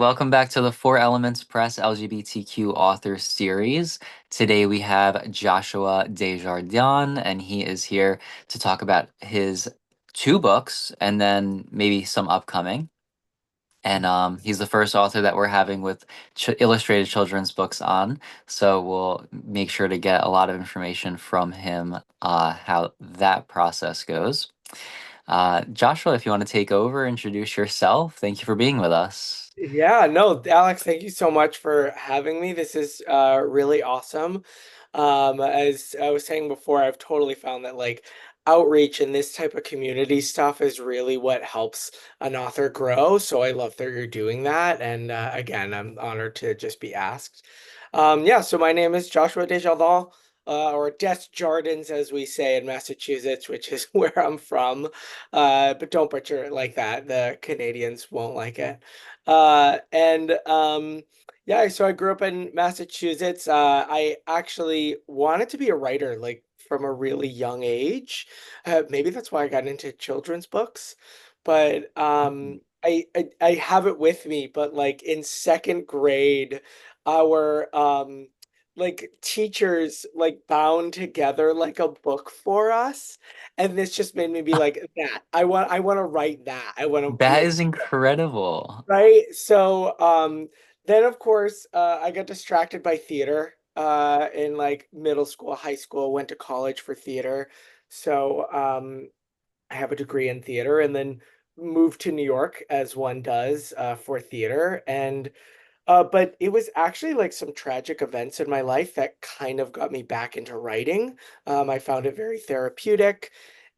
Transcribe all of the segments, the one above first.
welcome back to the Four Elements Press LGBTQ author series. Today we have Joshua DesJardins, and he is here to talk about his two books and then maybe some upcoming. And he's the first author that we're having with illustrated children's books on. So we'll make sure to get a lot of information from him, how that process goes. Joshua, if you want to take over, introduce yourself. Thank you for being with us. Yeah, no, Alex, thank you so much for having me. This is really awesome. As I was saying before, I've totally found that like outreach and this type of community stuff is really what helps an author grow. So I love that you're doing that. And again, I'm honored to just be asked. Yeah, so my name is Joshua Desjardins, or DesJardins, as we say in Massachusetts, which is where I'm from. But don't butcher it like that. The Canadians won't like it. And yeah, so I grew up in Massachusetts. I actually wanted to be a writer like from a really young age. Maybe that's why I got into children's books. But I have it with me, but like in second grade, our like teachers like bound together like a book for us. And this just made me be like, that I want to write that. I want to be That a is incredible. right. So then of course I got distracted by theater in like middle school, high school, went to college for theater. So I have a degree in theater and then moved to New York as one does for theater. And but it was actually like some tragic events in my life that kind of got me back into writing. I found it very therapeutic.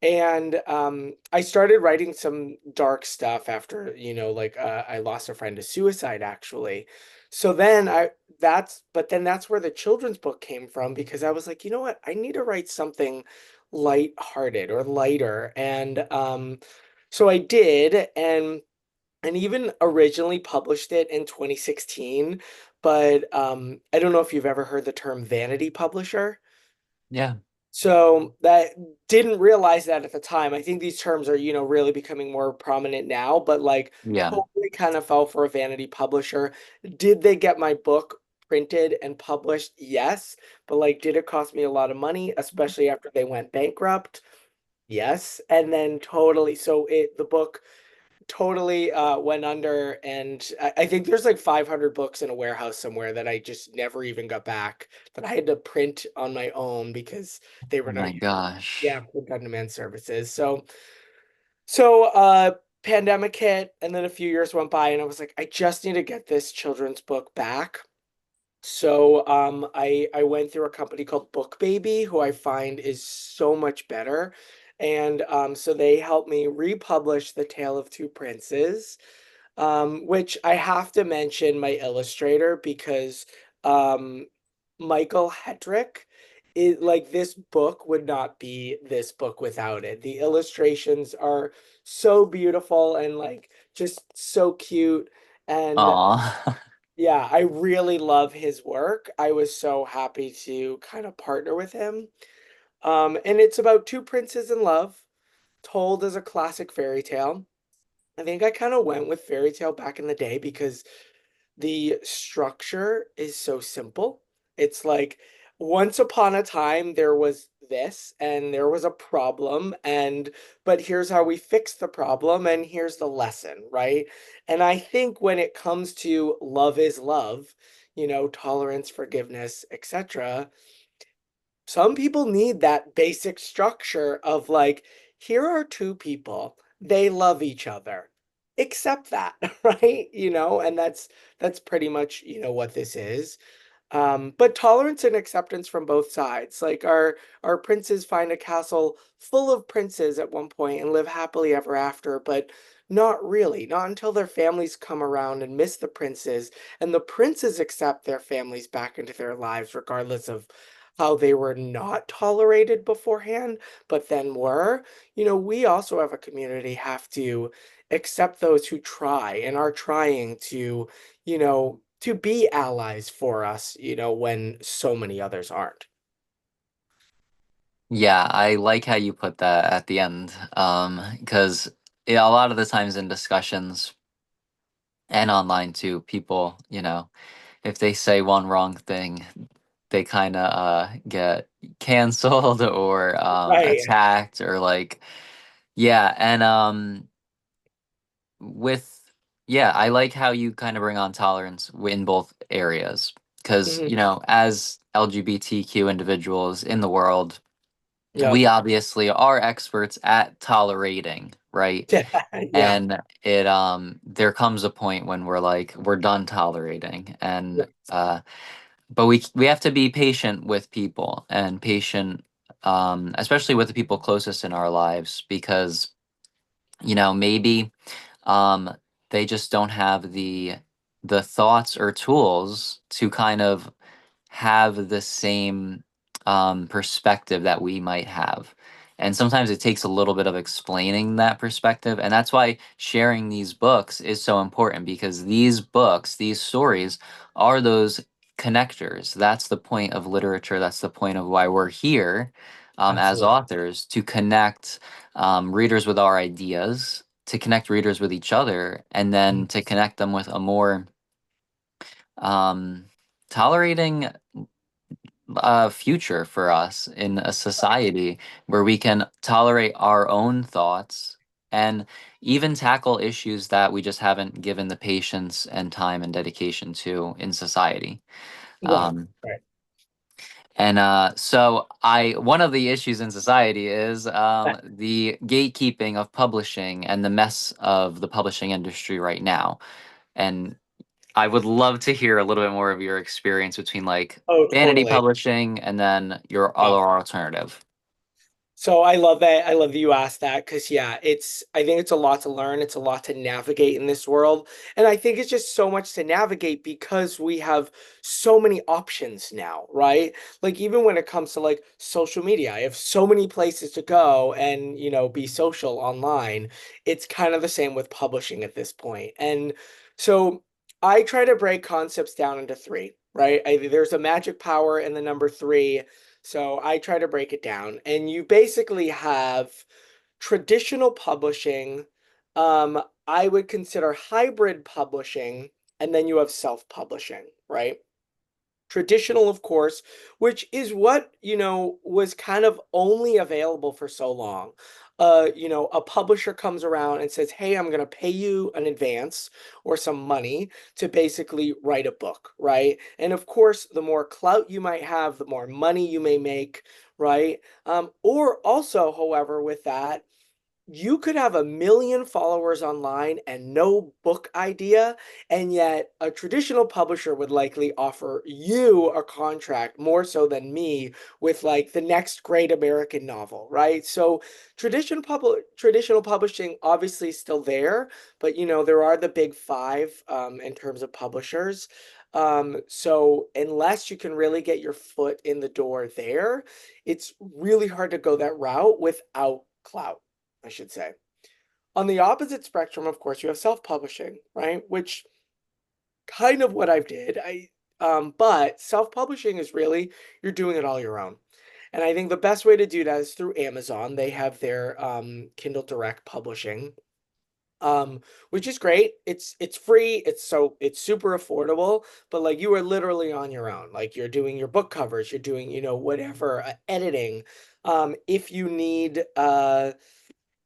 And I started writing some dark stuff after, like I lost a friend to suicide, actually. So then but then that's where the children's book came from because I was like, you know what? I need to write something light-hearted or lighter. And so I did. And even originally published it in 2016, but I don't know if you've ever heard the term vanity publisher. Yeah. So that didn't realize that at the time. I think these terms are, really becoming more prominent now, but like Yeah. totally kind of fell for a vanity publisher. Did they get my book printed and published? Yes, but like did it cost me a lot of money, especially after they went bankrupt? Yes. And then totally so the book totally went under, and I think there's like 500 books in a warehouse somewhere that I just never even got back that I had to print on my own because they Oh were not my using, yeah, gosh. print on demand services. So pandemic hit, and then a few years went by, and I was like, I just need to get this children's book back. So I went through a company called Book Baby, who I find is so much better. And so they helped me republish The Tale of Two Princes, which I have to mention my illustrator because um, Michael Hedrick is like this book would not be this book without it. The illustrations are so beautiful and like just so cute. And Aw. yeah, I really love his work. I was so happy to kind of partner with him. And it's about two princes in love, told as a classic fairy tale. I think I kind of went with fairy tale back in the day because the structure is so simple. It's like once upon a time there was this and there was a problem, and but here's how we fix the problem and here's the lesson, right? And I think when it comes to love is love, tolerance, forgiveness, etc., some people need that basic structure of like, here are two people, they love each other. Accept that, right? And that's pretty much, what this is. But tolerance and acceptance from both sides. Like our princes find a castle full of princes at one point and live happily ever after, but not really, not until their families come around and miss the princes, and the princes accept their families back into their lives, regardless of how they were not tolerated beforehand, but then were. We also have a community have to accept those who try and are trying to be allies for us, when so many others aren't. Yeah, I like how you put that at the end. Because yeah, a lot of the times in discussions, and online too. People, if they say one wrong thing, they kind of get canceled or Right. attacked or like, yeah. And with yeah, I like how you kind of bring on tolerance in both areas because, Mhm. as LGBTQ individuals in the world, we Yep. obviously are experts at tolerating, right? Yeah. And there comes a point when we're done tolerating, and but we have to be patient with people and patient, especially with the people closest in our lives, because maybe um, they just don't have the thoughts or tools to kind of have the same perspective that we might have. And sometimes it takes a little bit of explaining that perspective. And that's why sharing these books is so important, because these books, these stories, are those connectors. That's the point of literature. That's the point of why we're here as Absolutely. authors, to connect readers with our ideas, to connect readers with each other, and Mhm. then to connect them with a more um, tolerating future for us in a society where we can tolerate our own thoughts and even tackle issues that we just haven't given the patience and time and dedication to in society. Right. Um, Right. and so one of the issues in society is the gatekeeping of publishing and the mess of the publishing industry right now. And I would love to hear a little bit more of your experience between like Oh, vanity totally. publishing and then your Yeah. other alternative. So I love that. I love that you asked that because, yeah, I think it's a lot to learn. It's a lot to navigate in this world. And I think it's just so much to navigate because we have so many options now, right? Like, even when it comes to like social media, I have so many places to go and, be social online. It's kind of the same with publishing at this point. And so I try to break concepts down into three, right? There's a magic power in the number three, so I try to break it down, and you basically have traditional publishing. I would consider hybrid publishing, and then you have self-publishing, right? Traditional, of course, which is what, was kind of only available for so long. A publisher comes around and says, "Hey, I'm going to pay you an advance or some money to basically write a book," right? And of course, the more clout you might have, the more money you may make, right? Or also, however, with that, you could have 1 million followers online and no book idea, and yet a traditional publisher would likely offer you a contract more so than me with like the next great American novel, right? So traditional publishing obviously still there, but there are the big five in terms of publishers. So unless you can really get your foot in the door there, it's really hard to go that route without clout, I should say. On the opposite spectrum, of course, you have self-publishing, right? Which kind of what I did. But self-publishing is really you're doing it all your own. And I think the best way to do that is through Amazon. They have their Kindle Direct publishing, which is great. It's free. It's super affordable. But like you are literally on your own. Like you're doing your book covers. You're doing whatever editing. If you need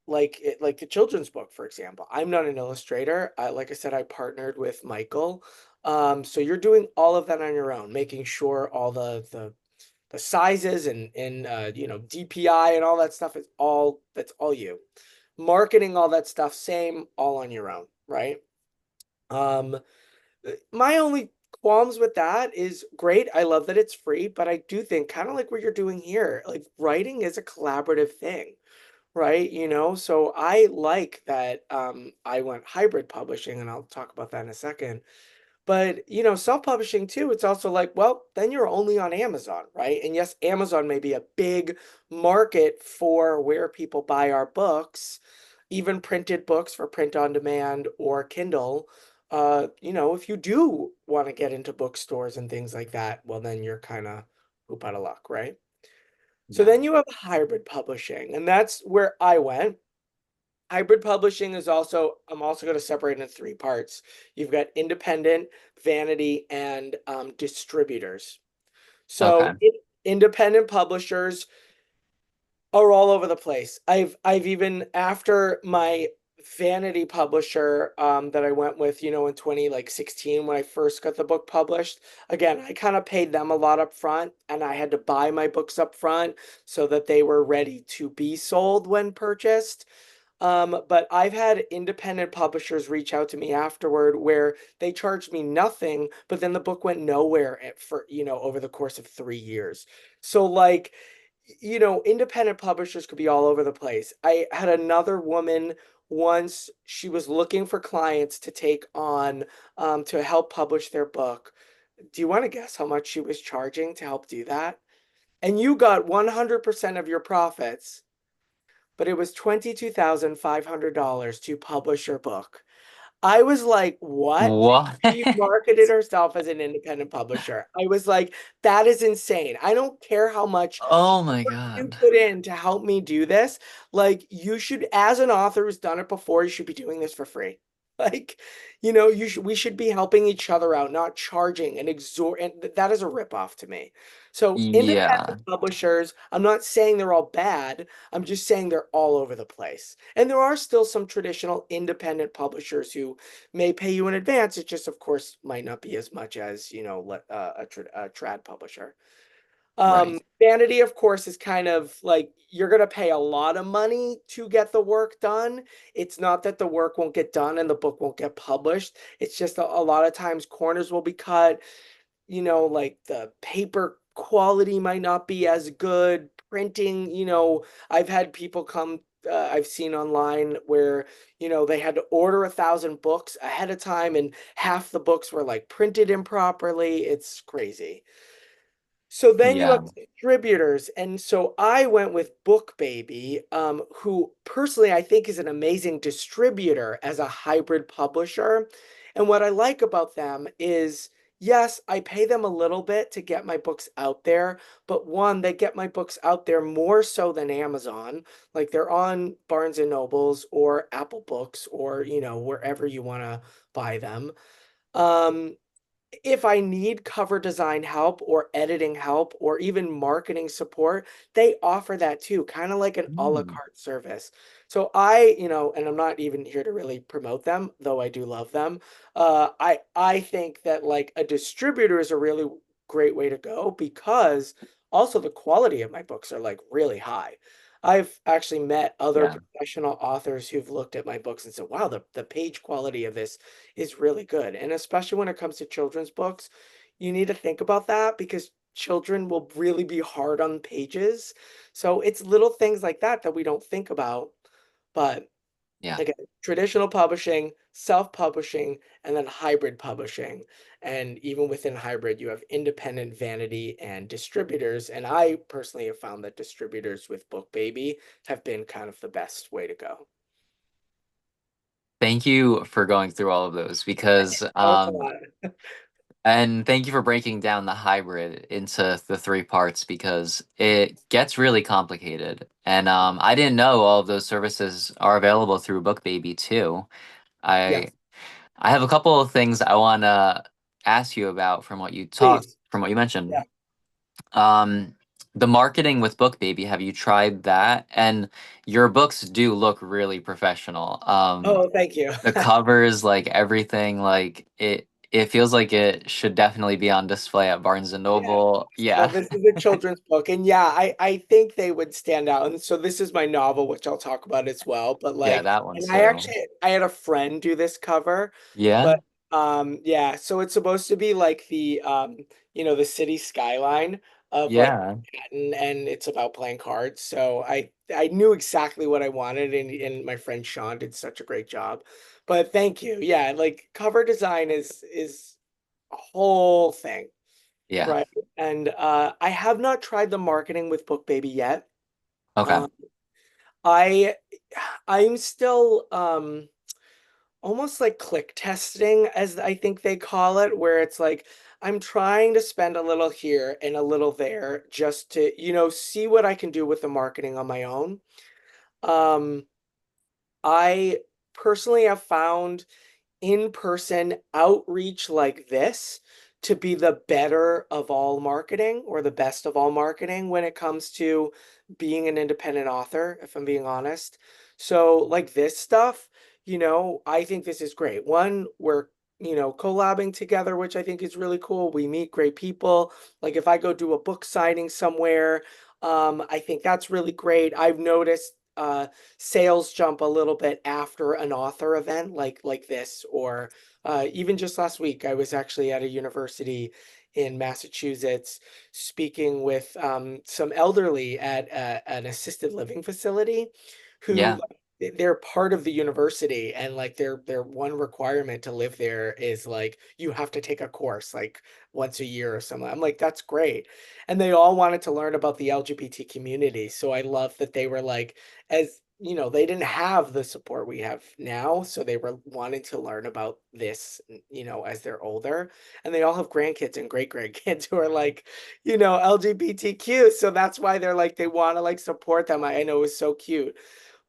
like the children's book, for example. I'm not an illustrator. Like I said, I partnered with Michael. So you're doing all of that on your own, making sure all the sizes and DPI and all that stuff is all that's all you. Marketing, all that stuff, same, all on your own, right? Um, my only qualms with that is great. I love that it's free, but I do think kind of like what you're doing here, like writing is a collaborative thing, right? So I like that I went hybrid publishing, and I'll talk about that in a second. But, self-publishing too, it's also like, well, then you're only on Amazon, right? And yes, Amazon may be a big market for where people buy our books, even printed books for print on demand or Kindle. If you do want to get into bookstores and things like that, well, then you're kind of hoop out of luck, right? So Yeah. then you have hybrid publishing, and that's where I went. Hybrid publishing is also, I'm also going to separate into three parts. You've got independent, vanity, and distributors. Okay. So independent publishers are all over the place. I've even after my vanity publisher that I went with, in 2016 when I first got the book published. Again, I kind of paid them a lot up front and I had to buy my books up front so that they were ready to be sold when purchased. But I've had independent publishers reach out to me afterward where they charged me nothing, but then the book went nowhere for, over the course of 3 years. So like, independent publishers could be all over the place. I had another woman once, she was looking for clients to take on to help publish their book. Do you want to guess how much she was charging to help do that? And you got 100% of your profits, but it was $22,500 to publish your book. I was like, what? What? She marketed herself as an independent publisher. I was like, that is insane. I don't care how much Oh my you God. put in to help me do this. Like, you should, as an author who's done it before, you should be doing this for free. Like, we should be helping each other out, not charging and that is a ripoff to me. So, Yeah. independent publishers, I'm not saying they're all bad. I'm just saying they're all over the place. And there are still some traditional independent publishers who may pay you in advance. It just, of course, might not be as much as, a trad publisher. Right. Vanity, of course, is kind of like you're going to pay a lot of money to get the work done. It's not that the work won't get done and the book won't get published. It's just a lot of times corners will be cut, like the paper quality might not be as good. Printing, I've had people come, I've seen online where, they had to order 1,000 books ahead of time and half the books were like printed improperly. It's crazy. So then you have Yeah. distributors. And so I went with Book Baby, who personally I think is an amazing distributor as a hybrid publisher. And what I like about them is, yes, I pay them a little bit to get my books out there, but one, they get my books out there more so than Amazon. Like they're on Barnes and Nobles or Apple Books or, wherever you want to buy them. Um, if I need cover design help or editing help or even marketing support, they offer that too, kind of like an a la Mm. carte service. So and I'm not even here to really promote them, though I do love them. I think that like a distributor is a really great way to go because also the quality of my books are like really high. I've actually met other Yeah. professional authors who've looked at my books and said, wow, the page quality of this is really good. And especially when it comes to children's books, you need to think about that because children will really be hard on pages. So it's little things like that that we don't think about. But Yeah. again, traditional publishing, self-publishing, and then hybrid publishing. And even within hybrid, you have independent vanity and distributors. And I personally have found that distributors with Book Baby have been kind of the best way to go. Thank you for going through all of those because Oh, it's a lot. and thank you for breaking down the hybrid into the three parts because it gets really complicated. And I didn't know all of those services are available through BookBaby too. I Yes, I have a couple of things I want to ask you about please. from what you mentioned. Yeah. Um, the marketing with BookBaby, have you tried that? And your books do look really professional. Oh, thank you. The covers, like everything, like it feels like it should definitely be on display at Barnes and Yeah. Noble. So Yeah. this is a children's book, and yeah, I think they would stand out. And so this is my novel, which I'll talk about as well. But Yeah, like, that one and too. I had a friend do this cover, Yeah. but yeah. So it's supposed to be like the city skyline of like Yeah. Manhattan, and it's about playing cards. So I knew exactly what I wanted, and my friend Sean did such a great job. But thank you. Yeah, like cover design is a whole thing. Yeah. Right. And I have not tried the marketing with Book Baby yet. Okay. Um, I I'm still almost like click testing, as I think they call it, where it's like I'm trying to spend a little here and a little there just to, see what I can do with the marketing on my own. Um, I personally have found in-person outreach like this to be the better of all marketing or the best of all marketing when it comes to being an independent author, if I'm being honest. So, like this stuff, I think this is great. One, we're, collabing together, which I think is really cool. We meet great people. Like if I go do a book signing somewhere, I think that's really great. I've noticed sales jump a little bit after an author event like this, or even just last week I was actually at a university in Massachusetts speaking with some elderly at an assisted living facility who Yeah, they're part of the university, and like their one requirement to live there is like you have to take a course like once a year or something. I'm like, that's great. And they all wanted to learn about the LGBT community, so I love that they were like, as they didn't have the support we have now, so they were wanting to learn about this, as they're older. And they all have grandkids and great grandkids who are like, LGBTQ. So that's why they're like, they want to like support them. I know it was so cute.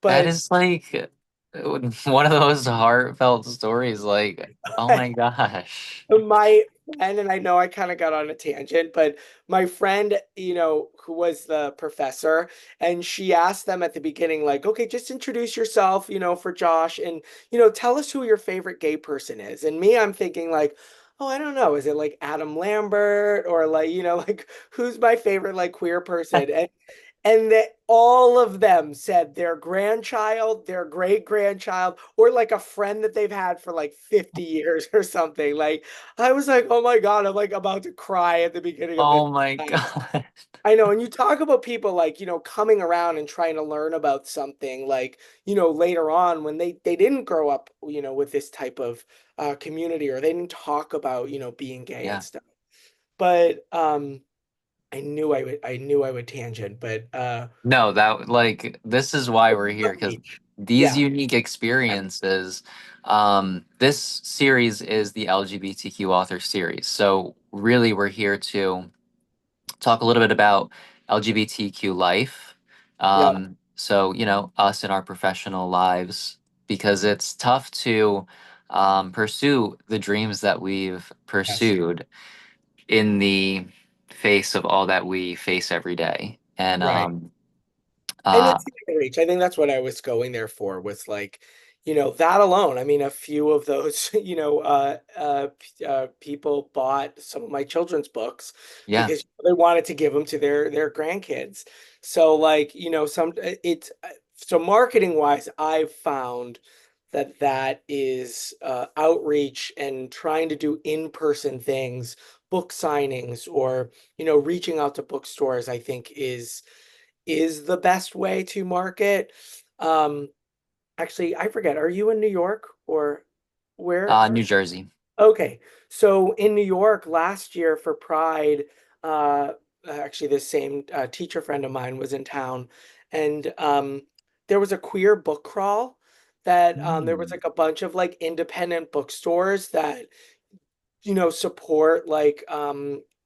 that But is like one of the most heartfelt stories. Like, oh my gosh. my friend, and I know I kind of got on a tangent, but my friend, who was the professor, and she asked them at the beginning, like, okay, just introduce yourself, for Josh, and, tell us who your favorite gay person is. And me, I'm thinking, like, oh, I don't know. Is it like Adam Lambert or like, like who's my favorite like queer person? And that all of them said their grandchild, their great grandchild, or like a friend that they've had for like 50 years or something. Like, I was like, oh my God, I'm like about to cry at the beginning of this. Oh my God. I know. And you talk about people like, coming around and trying to learn about something like, later on when they didn't grow up, with this type of community, or they didn't talk about, being gay and Yeah. stuff. But I knew I would tangent, but No, that like this is why we're here because outreach. these Yeah, unique experiences, this series is the LGBTQ author series. So really we're here to talk a little bit about LGBTQ life. yeah, So, us in our professional lives, because it's tough to pursue the dreams that we've yes, pursued in the face of all that we face every day. And right. And uh, it's the outreach. I think that's what I was going there for, was like, that alone. I mean, a few of those, people bought some of my children's books yeah, because they wanted to give them to their grandkids. So like, it's so marketing wise, I've found that is outreach and trying to do in-person things, book signings, or reaching out to bookstores, I think is the best way to market. Um, Actually, I forget, are you in New York or where New Jersey. Okay. So in New York last year for Pride, uh, actually this same teacher friend of mine was in town, and there was a queer book crawl that there was Mm. like a bunch of like independent bookstores that support like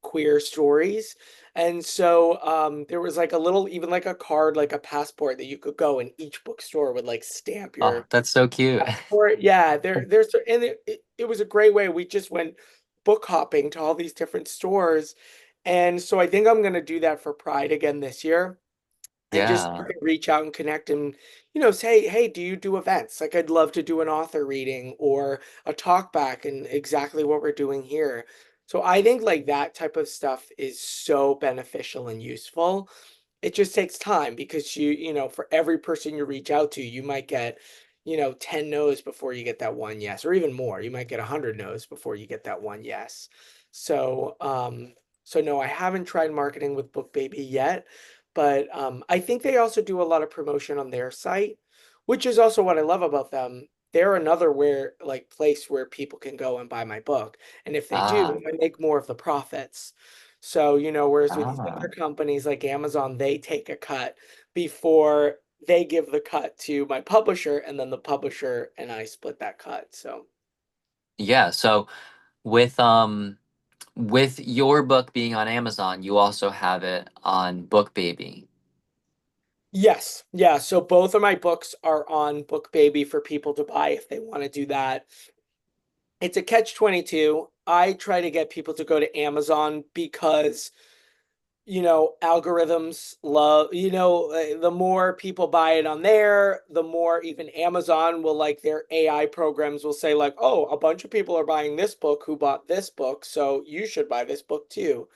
queer stories. And so there was like a little, even like a card, like a passport that you could go, and each bookstore would like stamp Oh, your that's so cute. passport. Yeah, and it was a great way. We just went book hopping to all these different stores. And so I think I'm gonna do that for Pride again this year, and just Yeah. reach out and connect and say, hey, do you do events? Like, I'd love to do an author reading or a talk back, and exactly what we're doing here. So I think like that type of stuff is so beneficial and useful. It just takes time because for every person you reach out to, you might get 10 no's before you get that one yes, or even more. You might get 100 no's before you get that one yes. So no, I haven't tried marketing with BookBaby yet, but I think they also do a lot of promotion on their site, which is also what I love about them. They're another place where people can go and buy my book. And if they Ah, do, I make more of the profits. So, whereas with these other ah. companies like Amazon, they take a cut before they give the cut to my publisher, and then the publisher and I split that cut. So, Yeah, so with with your book being on Amazon, you also have it on BookBaby. Yes. Yeah. So both of my books are on BookBaby for people to buy if they want to do that. It's a catch 22. I try to get people to go to Amazon because, algorithms love, the more people buy it on there, the more even Amazon will like their AI programs will say like, "Oh, a bunch of people are buying this book who bought this book, so you should buy this book too."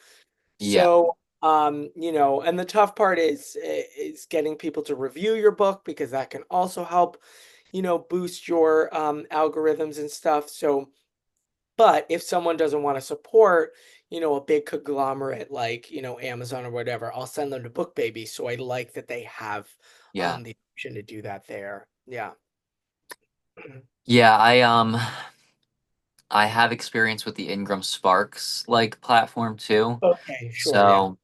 Yeah. So, and the tough part is getting people to review your book because that can also help, boost your algorithms and stuff. So, but if someone doesn't want to support, a big conglomerate like, Amazon or whatever, I'll send them to BookBaby. So I like that they have Yeah. the option to do that there. Yeah. Yeah, I have experience with the Ingram Sparks like platform too. Okay, sure, yeah. So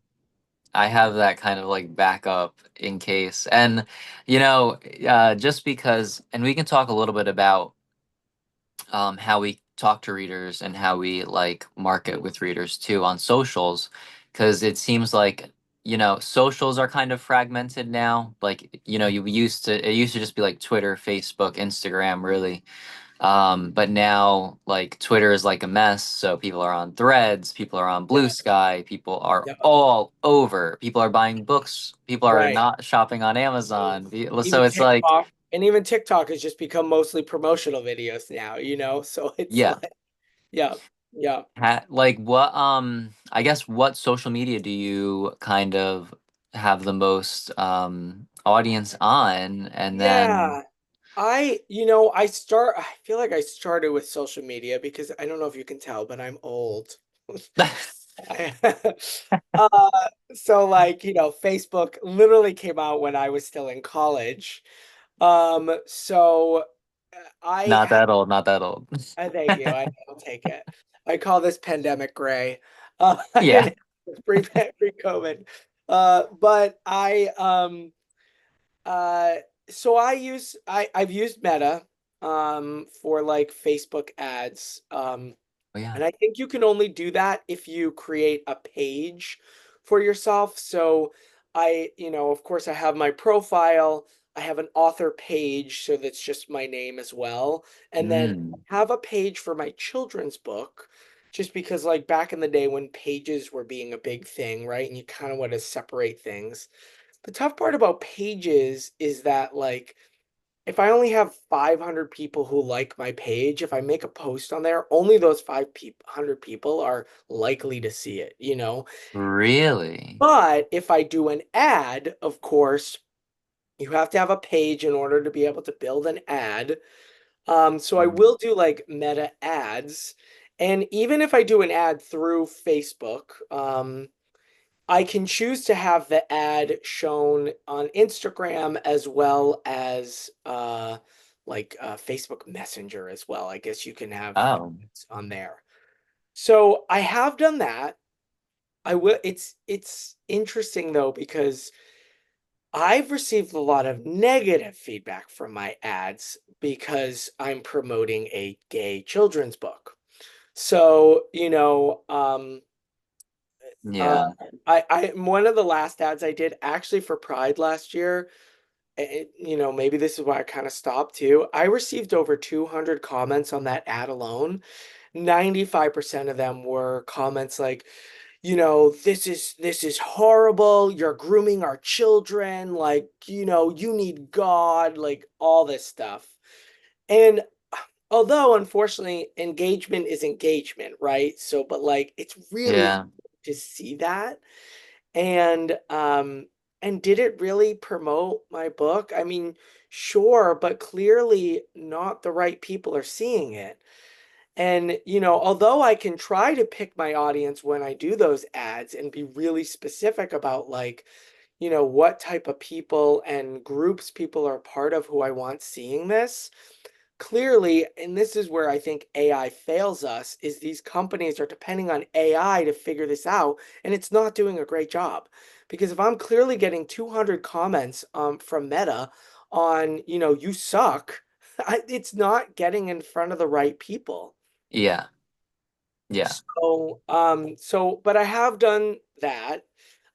I have that kind of like backup in case. And just because, and we can talk a little bit about how we talk to readers and how we like market with readers too on socials, because it seems like socials are kind of fragmented now. Like it used to just be like Twitter, Facebook, Instagram, really. But now like Twitter is like a mess, so people are on Threads, people are on Blue Yes. Sky, people are Yeah. all over. People are buying books, people are Right. not shopping on Amazon. So Even it's like, TikTok has just become mostly promotional videos now, so it's yeah. like, yeah, yeah, Like what I guess what social media do you kind of have the most audience on? And then yeah. I feel like I started with social media because I don't know if you can tell, but I'm old. I- uh, so like, Facebook literally came out when I was still in college. So not that old, not that old. I thank you. I'll take it. I call this pandemic gray. Yeah. And it's pre-COVID. But uh so I've used Meta for like Facebook ads. Oh yeah. And I think you can only do that if you create a page for yourself. So of course, I have my profile. I have an author page, so that's just my name as well. And then Mm. I have a page for my children's book, just because like back in the day when pages were being a big thing, right? And you kind of want to separate things. The tough part about pages is that like if I only have 500 people who like my page, if I make a post on there, only those 500 people are likely to see it. Really? But if I do an ad, of course, you have to have a page in order to be able to build an ad. So I Mm. will do like meta ads. And even if I do an ad through Facebook, I can choose to have the ad shown on Instagram as well as Facebook Messenger as well. I guess you can have Oh. ads on there. So I have done that. I will it's interesting though because I've received a lot of negative feedback from my ads because I'm promoting a gay children's book. So, uh, Yeah. I one of the last ads I did actually for Pride last year, maybe this is why I kind of stopped too. I received over 200 comments on that ad alone. 95% of them were comments like, this is horrible. You're grooming our children. Like, you need God, like all this stuff. And although unfortunately engagement is engagement, right? So, but like it's really Yeah. to see that. And did it really promote my book? I mean, sure, but clearly not the right people are seeing it. And, although I can try to pick my audience when I do those ads and be really specific about like, what type of people and groups people are part of who I want seeing this, clearly, and this is where I think AI fails us, is these companies are depending on AI to figure this out, and it's not doing a great job. Because if I'm clearly getting 200 comments from Meta on, you suck, it's not getting in front of the right people. Yeah. Yeah. But I have done that.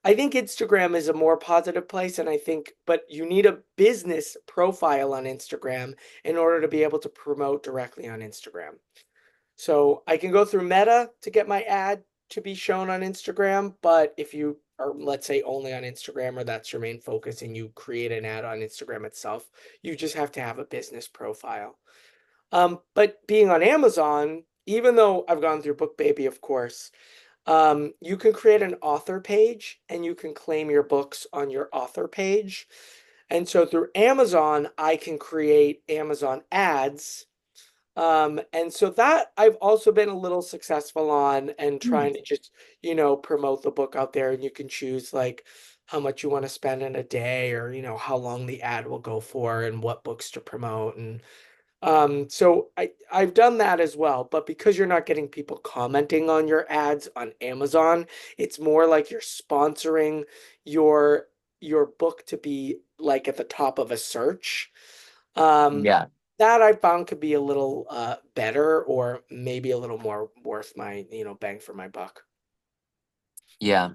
I think Instagram is a more positive place, and I think, but you need a business profile on Instagram in order to be able to promote directly on Instagram. So I can go through Meta to get my ad to be shown on Instagram, but if you are, let's say, only on Instagram or that's your main focus and you create an ad on Instagram itself, you just have to have a business profile. But being on Amazon, even though I've gone through BookBaby, of course, you can create an author page and you can claim your books on your author page. And so through Amazon, I can create Amazon ads. And so that I've also been a little successful on and Hmm. trying to just, promote the book out there. And you can choose like how much you want to spend in a day or, how long the ad will go for and what books to promote. And so I've done that as well, but because you're not getting people commenting on your ads on Amazon, it's more like you're sponsoring your your book to be like at the top of a search. Um, Yeah, that I found could be a little better or maybe a little more worth my, bang for my buck. yeah.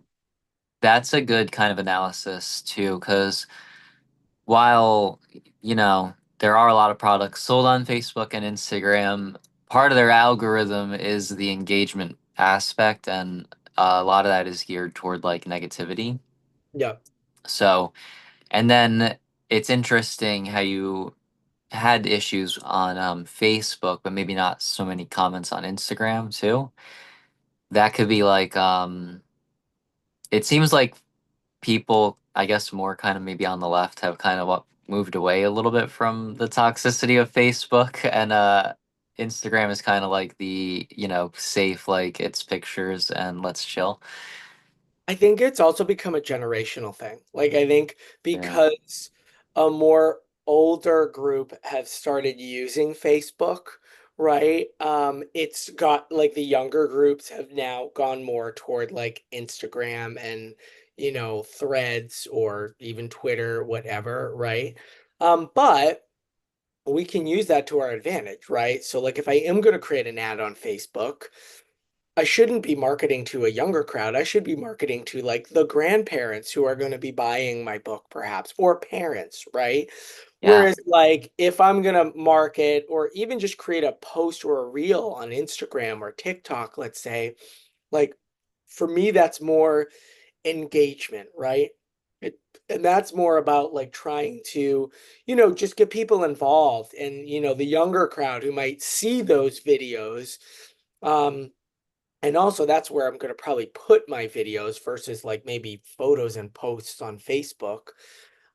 That's a good kind of analysis too, because while, there are a lot of products sold on Facebook and Instagram, part of their algorithm is the engagement aspect, and a lot of that is geared toward like negativity. Yeah. So, and then it's interesting how you had issues on Facebook, but maybe not so many comments on Instagram too. That could be like, it seems like people, I guess more kind of maybe on the left, have kind of moved away a little bit from the toxicity of Facebook, and Instagram is kind of like the, safe, like it's pictures and let's chill. I think it's also become a generational thing. Like I think Yeah. because a more older group have started using Facebook, right? It's got like the younger groups have now gone more toward like Instagram and Threads or even Twitter, whatever, right? But we can use that to our advantage, right? So like if I am going to create an ad on Facebook, I shouldn't be marketing to a younger crowd. I should be marketing to like the grandparents who are going to be buying my book, perhaps, or parents, right? Yeah. Whereas, like, if I'm going to market or even just create a post or a reel on Instagram or TikTok, let's say, like, for me, that's more engagement, right? It, and that's more about like trying to, just get people involved and, the younger crowd who might see those videos. Um, and also, that's where I'm going to probably put my videos versus like maybe photos and posts on Facebook.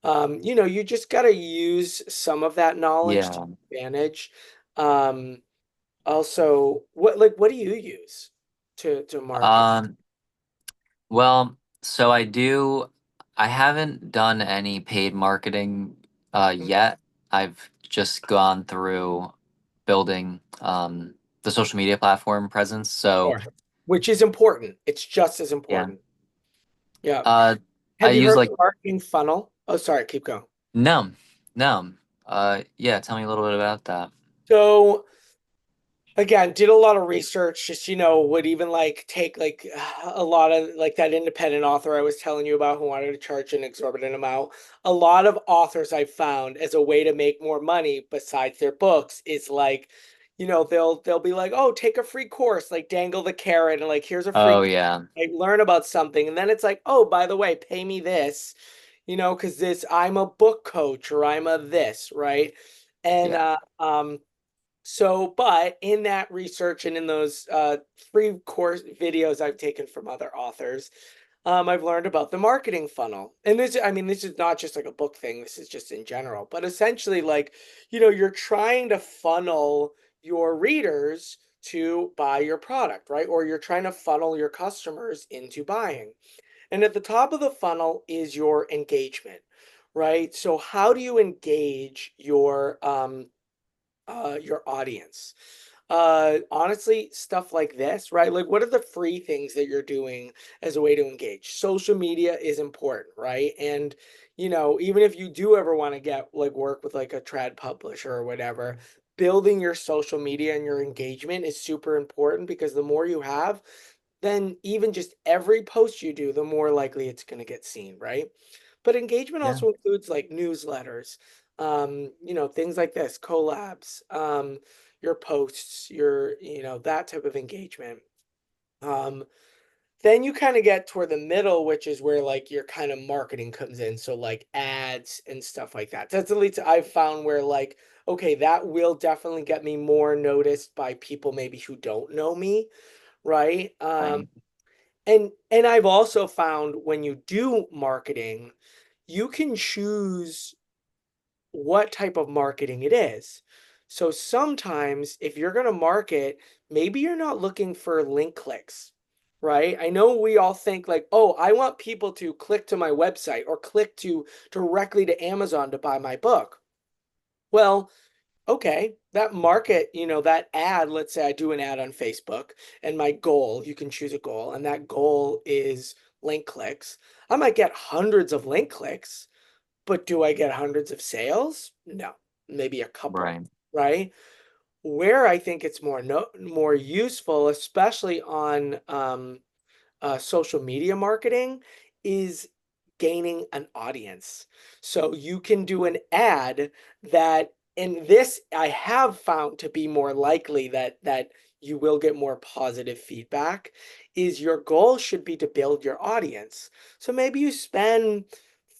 You just got to use some of that knowledge to Yeah. advantage. Um, Also, what do you use to market? Um, well, so I haven't done any paid marketing yet. I've just gone through building the social media platform presence. So, Sure. Which is important. It's just as yeah. important. Yeah. Uh, I Have you use heard of like the marketing funnel? Oh, sorry, keep going. no, no. Yeah, tell me a little bit about that. So again, did a lot of research, just, would even like take like a lot of like that independent author I was telling you about who wanted to charge an exorbitant amount. A lot of authors I found as a way to make more money besides their books is like, they'll be like, oh, take a free course, like dangle the carrot and like here's a free Oh course, yeah, like learn about something. And then it's like, oh, by the way, pay me this, because this I'm a book coach or I'm a this, right? And yeah, so, but in that research and in those free course videos I've taken from other authors, I've learned about the marketing funnel. And this, I mean, this is not just like a book thing, this is just in general. But essentially, like, you're trying to funnel your readers to buy your product, right? Or you're trying to funnel your customers into buying. And at the top of the funnel is your engagement, right? So, how do you engage your audience? Honestly, stuff like this, right? Like, what are the free things that you're doing as a way to engage? Social media is important, right? And, even if you do ever want to get like work with like a trad publisher or whatever, building your social media and your engagement is super important because the more you have, then even just every post you do, the more likely it's going to get seen, right? But engagement Yeah. also includes like newsletters, things like this, collabs, your posts, that type of engagement. Um, then you kind of get toward the middle, which is where like your kind of marketing comes in. So like ads and stuff like that. That's at least I've found where like, okay, that will definitely get me more noticed by people maybe who don't know me, right? Right. And I've also found when you do marketing, you can choose what type of marketing it is. So sometimes if you're going to market, maybe you're not looking for link clicks, right? I know we all think like, oh, I want people to click to my website or click to directly to Amazon to buy my book. Well, okay, that market, that ad, let's say I do an ad on Facebook and my goal, you can choose a goal, and that goal is link clicks. I might get hundreds of link clicks, but do I get hundreds of sales? No, maybe a couple, Right. right? Where I think it's more useful, especially on social media marketing, is gaining an audience. So you can do an ad that, and this I have found to be more likely that you will get more positive feedback, is your goal should be to build your audience. So maybe you spend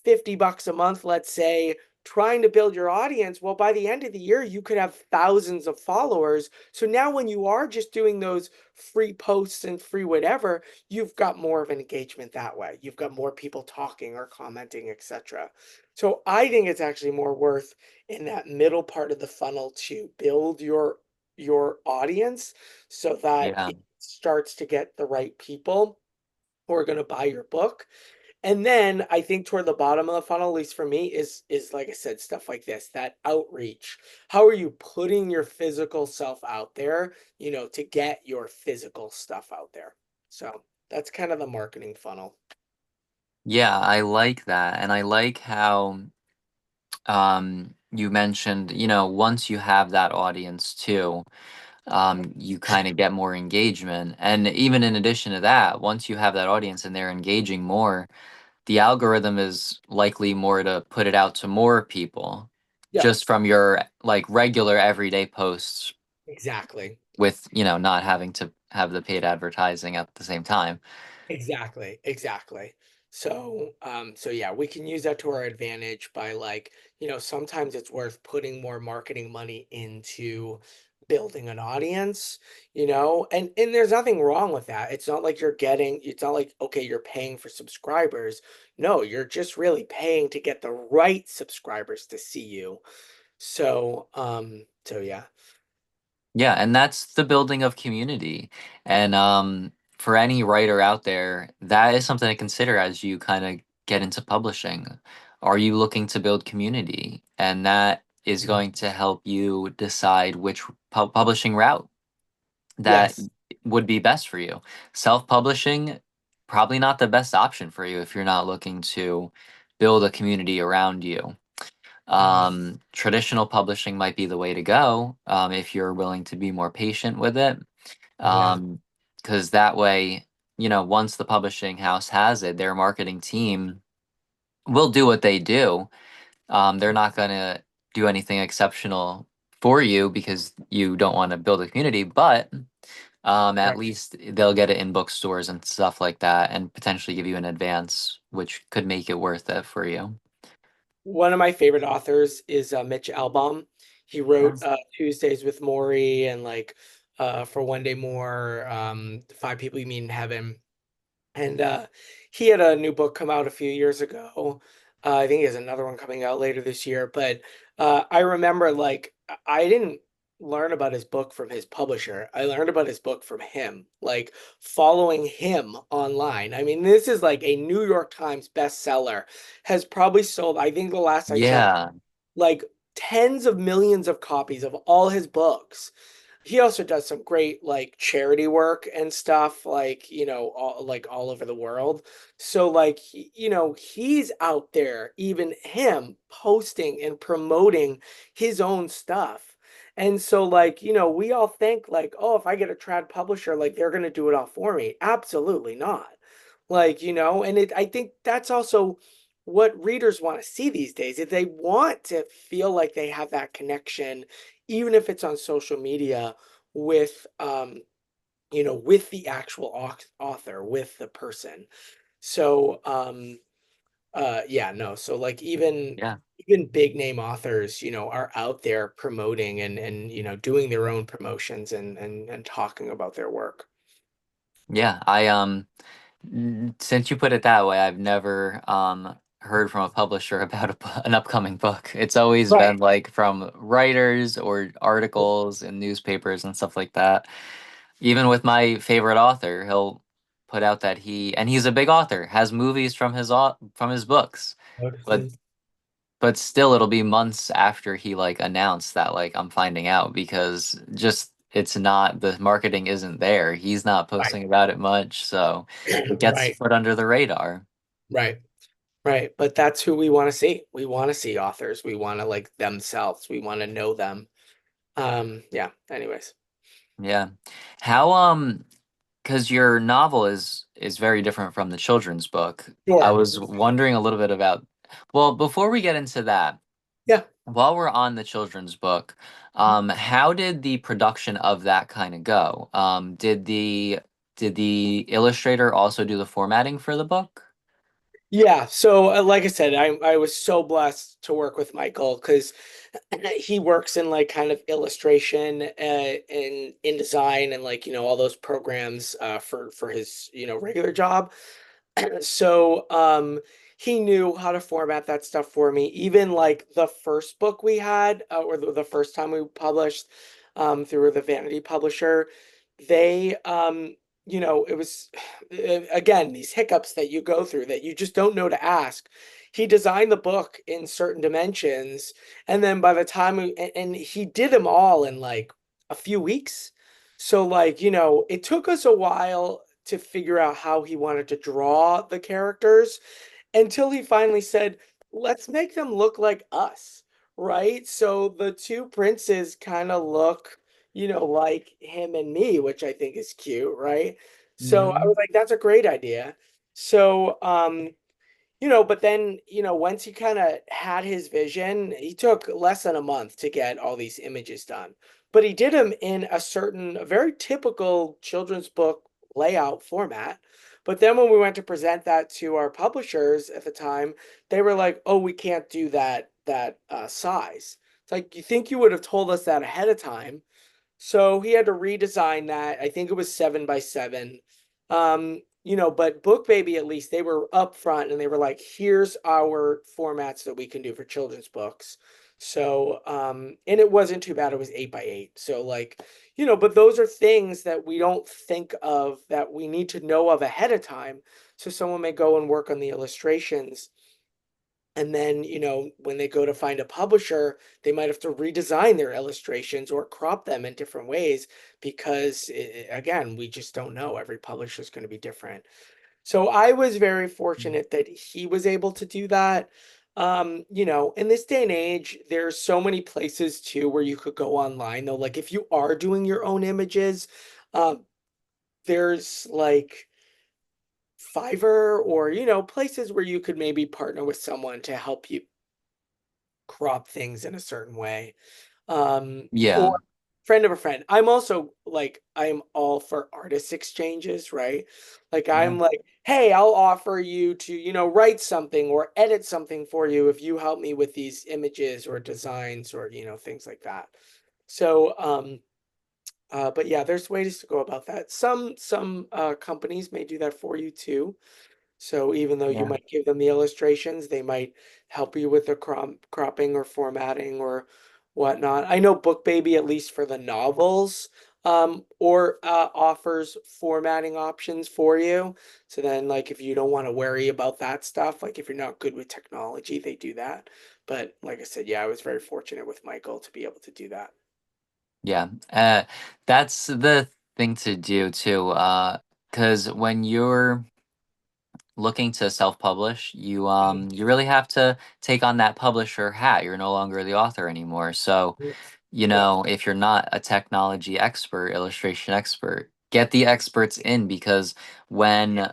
$50 a month, let's say, trying to build your audience. Well, by the end of the year, you could have thousands of followers. So now when you are just doing those free posts and free whatever, you've got more of an engagement that way. You've got more people talking or commenting, etc. So I think it's actually more worth in that middle part of the funnel to build your audience so that Yeah. it starts to get the right people who are going to buy your book. And then I think toward the bottom of the funnel, at least for me, is like I said, stuff like this, that outreach. How are you putting your physical self out there, to get your physical stuff out there? So that's kind of the marketing funnel. Yeah, I like that. And I like how you mentioned, once you have that audience too, you kind of get more engagement. And even in addition to that, once you have that audience and they're engaging more, the algorithm is likely more to put it out to more people Yep, just from your like regular everyday posts exactly. with, not having to have the paid advertising at the same time. Exactly, exactly. So yeah, we can use that to our advantage by like, sometimes it's worth putting more marketing money into building an audience, and there's nothing wrong with that. It's not like, okay, you're paying for subscribers. No, you're just really paying to get the right subscribers to see you. So yeah. Yeah, and that's the building of community. And for any writer out there, that is something to consider as you kind of get into publishing. Are you looking to build community? And that is Mhm. going to help you decide which publishing route that Yes. would be best for you. Self-publishing, probably not the best option for you if you're not looking to build a community around you. Mhm. Traditional publishing might be the way to go if you're willing to be more patient with it. Yeah. Because that way, once the publishing house has it, their marketing team will do what they do. They're not going to do anything exceptional for you because you don't want to build a community, but at Right. least they'll get it in bookstores and stuff like that and potentially give you an advance, which could make it worth it for you. One of my favorite authors is Mitch Albom. He Yeah. wrote Tuesdays with Maury and like For One Day More, Five People You Meet in Heaven. And he had a new book come out a few years ago. I think he has another one coming out later this year. But I remember like I didn't learn about his book from his publisher. I learned about his book from him, like following him online. I mean, this is like a New York Times bestseller, has probably sold, I think the last I checked, Yeah. like tens of millions of copies of all his books. He also does some great like charity work and stuff like, all over the world. So like, he's out there, even him posting and promoting his own stuff. And so, like, we all think, like, oh, if I get a trad publisher, like, they're going to do it all for me. Absolutely not. Like, and I think that's also what readers want to see these days. If they want to feel like they have that connection, even if it's on social media with, with the actual author, with the person. So, yeah, no. So like Yeah. even big name authors, are out there promoting and doing their own promotions and talking about their work. Yeah. Since you put it that way, I've never heard from a publisher about an upcoming book. It's always been Right. like from writers or articles in newspapers and stuff like that. Even with my favorite author, he'll put out that he's a big author, has movies from from his books. But Notices. but still it'll be months after he like announced that like I'm finding out because just it's not the marketing isn't there. He's not Right. posting about it much, so it gets Right. put under the radar. Right. Right. But that's who we want to see. We want to see authors. We want to like themselves. We want to know them. Yeah. Anyways. Yeah. How because your novel is very different from the children's book. I Sure. was wondering a little bit about, well, before we get into that, Yeah. while we're on the children's book, how did the production of that kind of go? Did the illustrator also do the formatting for the book? Yeah, so like I said, I was so blessed to work with Michael because he works in like kind of illustration and in design and like all those programs for his regular job. So he knew how to format that stuff for me. Even like the first book we had or the first time we published through the Vanity publisher, they it was again these hiccups that you go through that you just don't know to ask. He designed the book in certain dimensions, and then by the time and he did them all in like a few weeks. So like, it took us a while to figure out how he wanted to draw the characters until he finally said, let's make them look like us, right? So the two princes kind of look, like him and me, which I think is cute, right? So I was Hmm. like, that's a great idea. So, but then, once he kind of had his vision, he took less than a month to get all these images done. But he did them in a very typical children's book layout format. But then when we went to present that to our publishers at the time, they were like, "Oh, we can't do that size." It's like you think you would have told us that ahead of time. So he had to redesign that. I think it was 7 by 7. But Book Baby, at least they were upfront and they were like, here's our formats that we can do for children's books. So, and it wasn't too bad. It was 8 by 8. So like, but those are things that we don't think of that we need to know of ahead of time. So someone may go and work on the illustrations and then, when they go to find a publisher, they might have to redesign their illustrations or crop them in different ways because, again, we just don't know. Every publisher is going to be different. So I was very fortunate that he was able to do that. In this day and age, there's so many places too where you could go online though. Like if you are doing your own images, there's like Fiverr or, places where you could maybe partner with someone to help you crop things in a certain way. Or Yeah. friend of a friend. I'm also like, I'm all for artist exchanges, right? Like, Yeah. I'm like, hey, I'll offer you to, write something or edit something for you if you help me with these images or designs or, things like that. So, but yeah, there's ways to go about that. Some companies may do that for you too. So even though you Yeah. might give them the illustrations, they might help you with the cropping or formatting or whatnot. I know BookBaby, at least for the novels, or offers formatting options for you. So then, like, if you don't want to worry about that stuff, like if you're not good with technology, they do that. But like I said, yeah, I was very fortunate with Michael to be able to do that. Yeah. That's the thing to do too. Because when you're looking to self-publish, you really have to take on that publisher hat. You're no longer the author anymore. So Yeah. if you're not a technology expert, illustration expert, get the experts in because when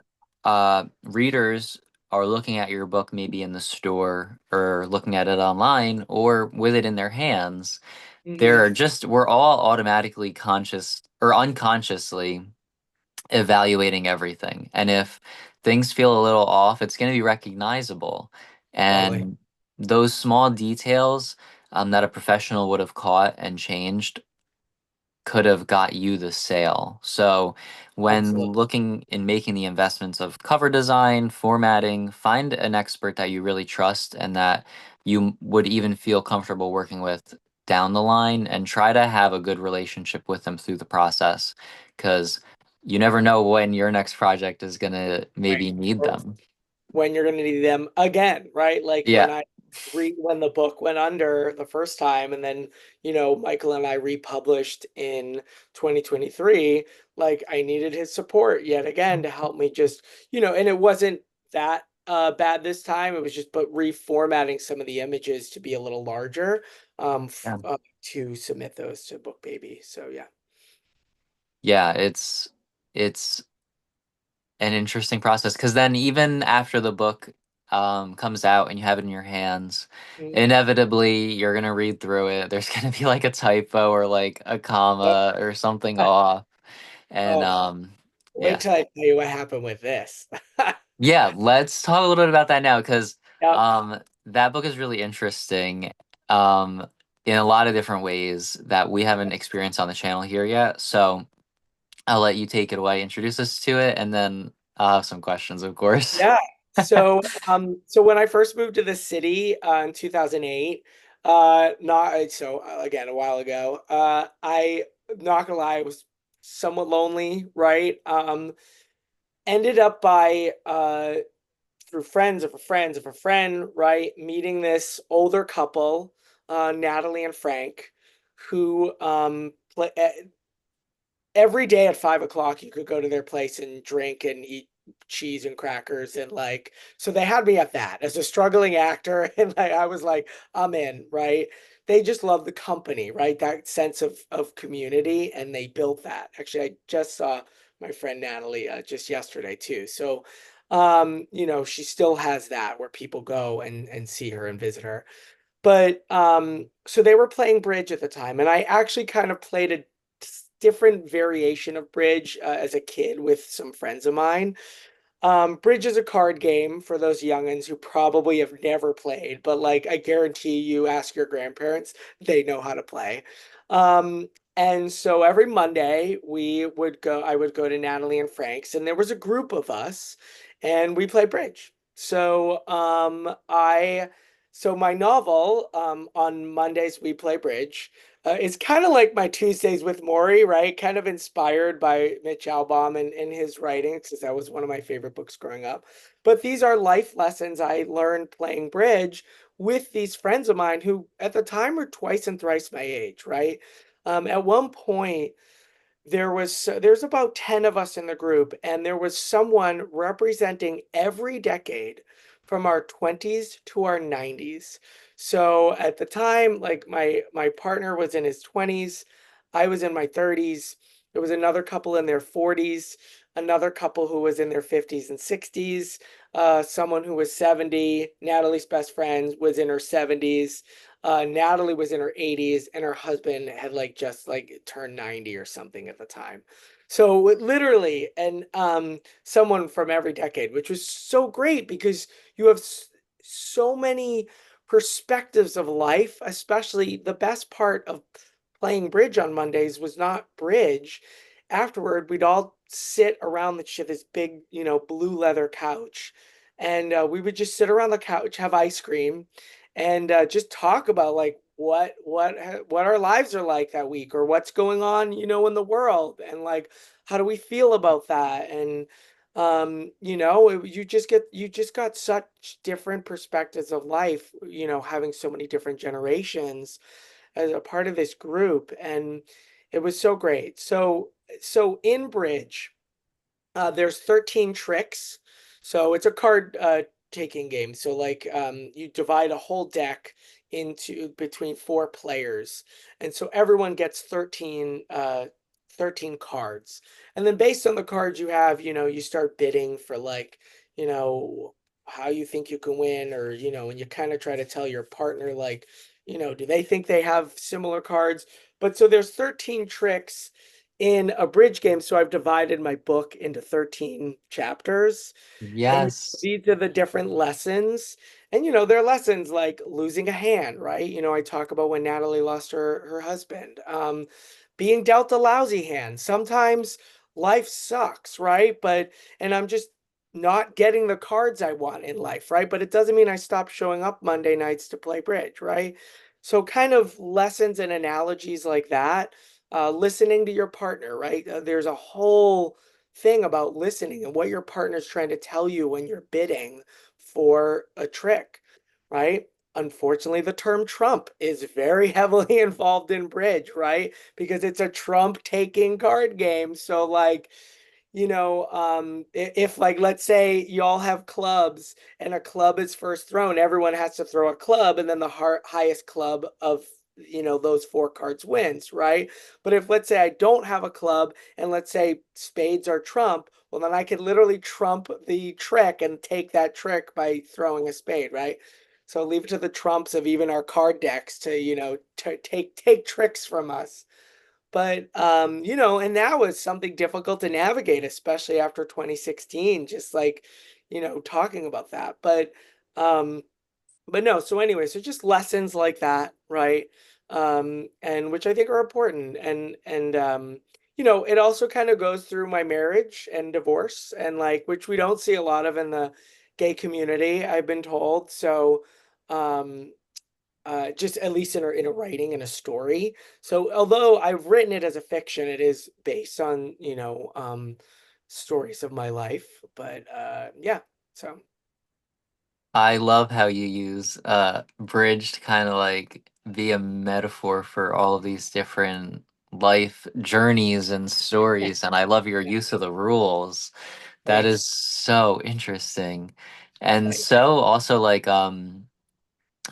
readers are looking at your book maybe in the store or looking at it online or with it in their hands, Hmm. we're all automatically conscious or unconsciously evaluating everything. And if things feel a little off, it's going to be recognizable. Totally. And those small details that a professional would have caught and changed could have got you the sale. So when Absolutely. looking and making the investments of cover design, formatting, find an expert that you really trust and that you would even feel comfortable working with down the line and try to have a good relationship with them through the process because you never know when your next project is going to maybe need Right. them. When you're going to need them again, right? Like when Yeah. I when the book went under the first time, and then Michael and I republished in 2023, like I needed his support yet again to help me just and it wasn't that bad this time. It was just but reformatting some of the images to be a little larger, Yeah. to submit those to Book Baby. So yeah. Yeah, it's an interesting process because then even after the book comes out and you have it in your hands, Mhm. inevitably you're gonna read through it. There's gonna be like a typo or like a Yep. comma or something off. And Oh, wait yeah. till I tell you what happened with this. Yeah, let's talk a little bit about that now because Yep. that book is really interesting um in a lot of different ways that we haven't experienced on the channel here yet. So I'll let you take it away, introduce us to it, and then I'll have some questions, of course. Yeah. So when I first moved to the city in 2008, not so again a while ago, I not gonna lie, I was somewhat lonely, right? Ended up by through friends of a friends of a friend, right, meeting this older couple, Natalie and Frank, who every day at 5 o'clock you could go to their place and drink and eat cheese and crackers and like so they had me at that as a struggling actor and like I was like I'm in, right? They just love the company, right? That sense of community, and they built that. Actually, I just saw my friend Natalie just yesterday too. So she still has that where people go and see her and visit her. But so they were playing bridge at the time, and I actually kind of played a different variation of bridge as a kid with some friends of mine. Bridge is a card game for those youngins who probably have never played, but like I guarantee you ask your grandparents, they know how to play. Um, and so every Monday I would go to Natalie and Frank's, and there was a group of us, and we play bridge. So my novel, on Mondays we play bridge. It's kind of like my Tuesdays with Maury, right? Kind of inspired by Mitch Albom and his writings, because that was one of my favorite books growing up. But these are life lessons I learned playing bridge with these friends of mine who at the time were twice and thrice my age, right? At one point, there's about 10 of us in the group, and there was someone representing every decade from our 20s to our 90s. So at the time, like my partner was in his 20s, I was in my 30s. There was another couple in their 40s, another couple who was in their 50s and 60s, someone who was 70. Natalie's best friend was in her 70s. Natalie was in her 80s, and her husband had like just like turned 90 or something at the time. So literally, and someone from every decade, which was so great because you have so many perspectives of life. Especially the best part of playing bridge on Mondays was not bridge. Afterward, we'd all sit around this big, blue leather couch, and we would just sit around the couch, have ice cream, and just talk about like what our lives are like that week, or what's going on, in the world, and like how do we feel about that. And you just got such different perspectives of life, having so many different generations as a part of this group, and it was so great. So in bridge, there's 13 tricks. So it's a card taking game. So like you divide a whole deck into between four players. And so everyone gets 13 cards. And then based on the cards you have, you start bidding for like, you know, how you think you can win, or, and you kind of try to tell your partner, like, do they think they have similar cards? But so there's 13 tricks in a bridge game. So I've divided my book into 13 chapters. And Yes. these are the different lessons. And there are lessons like losing a hand, right? I talk about when Natalie lost her husband. Being dealt a lousy hand. Sometimes life sucks, right? And I'm just not getting the cards I want in life, right? But it doesn't mean I stop showing up Monday nights to play bridge, right? So kind of lessons and analogies like that. Listening to your partner, right? There's a whole thing about listening and what your partner's trying to tell you when you're bidding for a trick, right? Unfortunately, the term trump is very heavily involved in bridge, right? Because it's a trump taking card game. So like, if like let's say y'all have clubs and a club is first thrown, everyone has to throw a club, and then the highest club of those four cards wins, right? But if let's say I don't have a club and let's say spades are trump, well then I could literally trump the trick and take that trick by throwing a spade, right? So leave it to the trumps of even our card decks to to take tricks from us. But and that was something difficult to navigate, especially after 2016, just like, talking about that. Um, but no, so anyway, so just lessons like that, right? And which I think are important. And it also kind of goes through my marriage and divorce, and like which we don't see a lot of in the gay community, I've been told. So um just at least in a writing and a story. So although I've written it as a fiction, it is based on, stories of my life. But yeah, so I love how you use bridge to kind of like be a metaphor for all of these different life journeys and yeah, stories, and I love your yeah, use of the rules. That is thanks. so interesting. And Thanks. so also like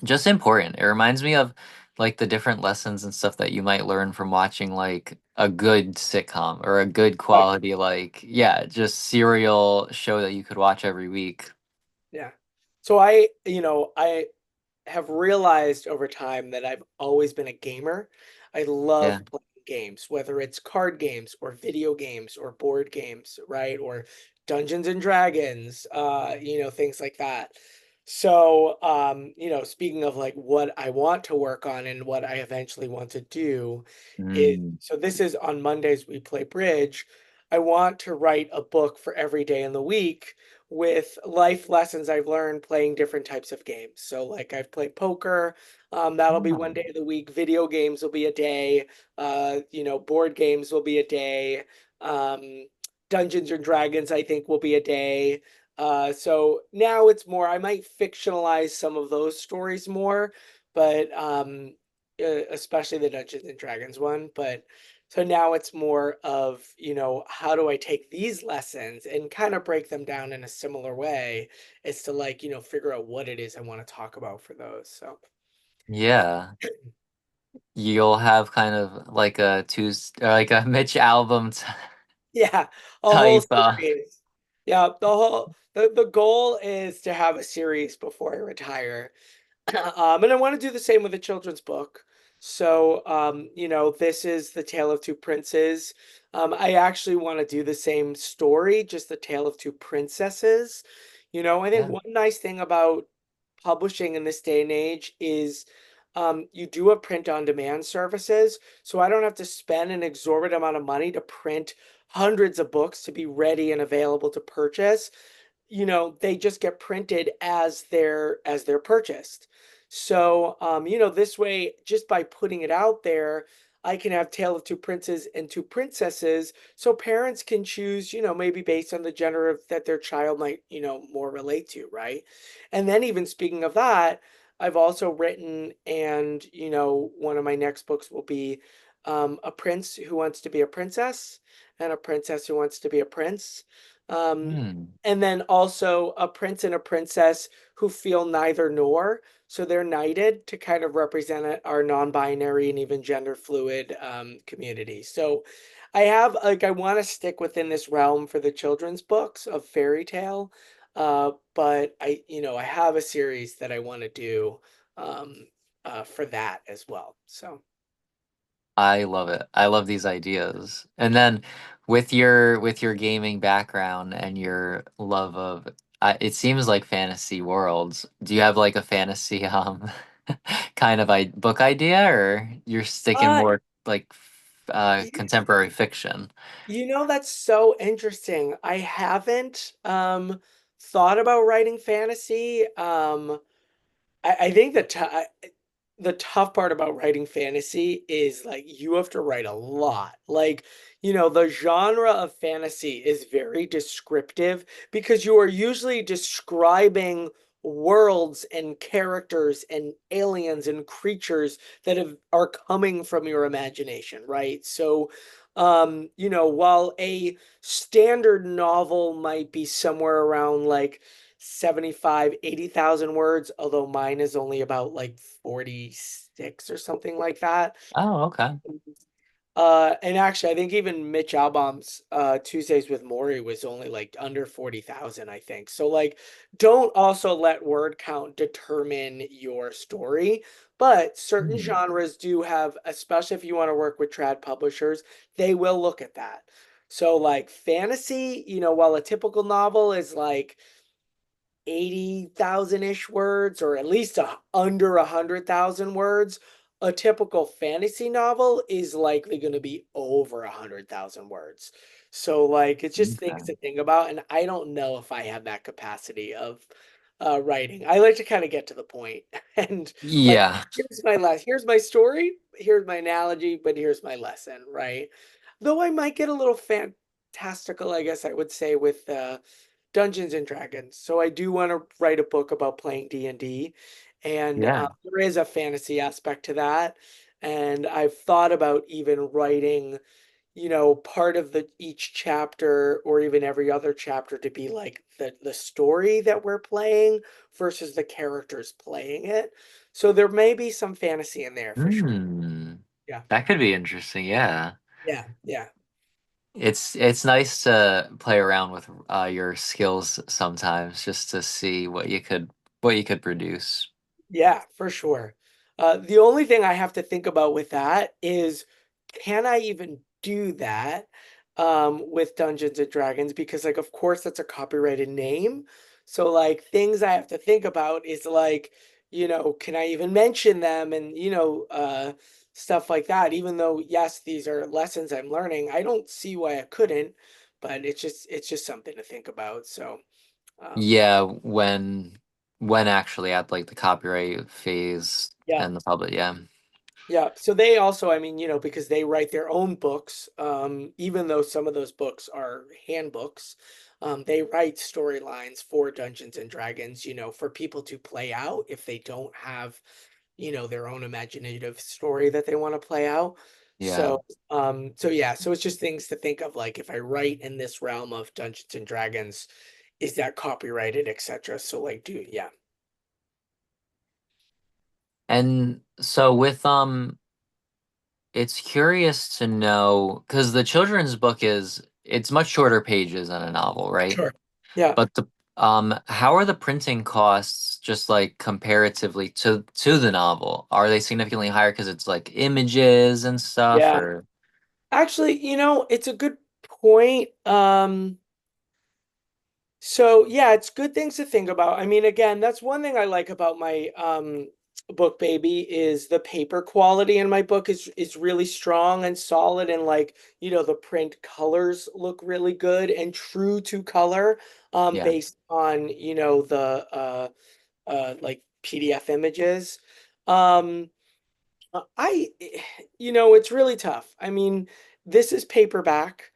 just important. It reminds me of like the different lessons and stuff that you might learn from watching like a good sitcom or a good Oh yeah, quality like yeah, just serial show that you could watch every week. yeah. So I have realized over time that I've always been a gamer. I Yeah. love playing games, whether it's card games or video games or board games, right? Or Dungeons and Dragons, things like that. So, speaking of like what I want to work on and what I eventually want to do is, Mm. so this is on Mondays we play bridge. I want to write a book for every day in the week with life lessons I've learned playing different types of games. So like I've played poker, that'll be one Oh. day of the week. Video games will be a day. Board games will be a day. Um, Dungeons and Dragons, I think, will be a day. So now it's more, I might fictionalize some of those stories more, but especially the Dungeons and Dragons one. But so now it's more of, how do I take these lessons and kind of break them down in a similar way as to like, figure out what it is I want to talk about for those. So Yeah. You'll have kind of like a or like a Mitch album yeah, a whole type series. Yeah, the goal is to have a series before I retire. And I want to do the same with a children's book. So, this is the Tale of Two Princes. I actually want to do the same story, just the Tale of Two Princesses. I think yeah. one nice thing about publishing in this day and age is you do have print on demand services. So I don't have to spend an exorbitant amount of money to print hundreds of books to be ready and available to purchase. They just get printed as they're purchased. So this way, just by putting it out there, I can have Tale of Two Princes and Two Princesses, so parents can choose, maybe based on the gender that their child might, more relate to, right? And then even speaking of that, I've also written, and one of my next books will be a prince who wants to be a princess and a princess who wants to be a prince. Um, Hmm. and then also a prince and a princess who feel neither nor. So they're knighted to kind of represent our non-binary and even gender fluid community. So I have like I want to stick within this realm for the children's books of fairy tale. But I have a series that I want to do um, for that as well. So I love it. I love these ideas. And then with your gaming background and your love of it seems like fantasy worlds. Do you have like a fantasy kind of book idea, or you're sticking uh, more like contemporary fiction? that's so interesting. I haven't thought about writing fantasy. I think the tough part about writing fantasy is like you have to write a lot. Like, the genre of fantasy is very descriptive because you are usually describing worlds and characters and aliens and creatures that are coming from your imagination, right? So, while a standard novel might be somewhere around like 75, 80,000 words, although mine is only about like 46 or something like that. Oh, okay. And actually, I think even Mitch Albom's Tuesdays with Maury was only like under 40,000, I think. So, like, don't also let word count determine your story. But certain Hmm. genres do have, especially if you want to work with trad publishers, they will look at that. So, like, fantasy, while a typical novel is like 80,000-ish words, or at least under 100,000 words, a typical fantasy novel is likely going to be over 100,000 words. So, like, it's just things Okay. to think about. And I don't know if I have that capacity of writing. I like to kind of get to the point and, like, Yeah. here's my story, here's my analogy, but here's my lesson, right? Though I might get a little fantastical, I guess I would say, with Dungeons and Dragons. So I do want to write a book about playing D&D, and Yeah. there is a fantasy aspect to that. And I've thought about even writing, part of the each chapter or even every other chapter to be like the story that we're playing versus the characters playing it. So there may be some fantasy in there for sure. Hmm. Yeah. That could be interesting. Yeah. Yeah. Yeah. It's nice to play around with your skills sometimes just to see what you could produce. Yeah, for sure. The only thing I have to think about with that is, can I even do that with Dungeons and Dragons? Because, like, of course, that's a copyrighted name. So, like, things I have to think about is like, can I even mention them and, stuff like that. Even though, yes, these are lessons I'm learning, I don't see why I couldn't, but it's just something to think about. So, um, Yeah, when actually at like the copyright phase yeah. and the public, yeah. Yeah, so they also, I mean, because they write their own books, even though some of those books are handbooks, they write storylines for Dungeons and Dragons, for people to play out if they don't have, their own imaginative story that they want to play out. Yeah. So yeah, so it's just things to think of, like if I write in this realm of Dungeons and Dragons, is that copyrighted, etc. So like, yeah. And so with it's curious to know because the children's book it's much shorter pages than a novel, right? Sure. Yeah. But the how are the printing costs just like comparatively to the novel? Are they significantly higher because it's like images and stuff, Yeah. or Actually, it's a good point. So yeah, it's good things to think about. I mean, again, that's one thing I like about my book baby is the paper quality in my book is really strong and solid, and like, the print colors look really good and true to color yeah. based on, the like PDF images. Um it's really tough. I mean, this is paperback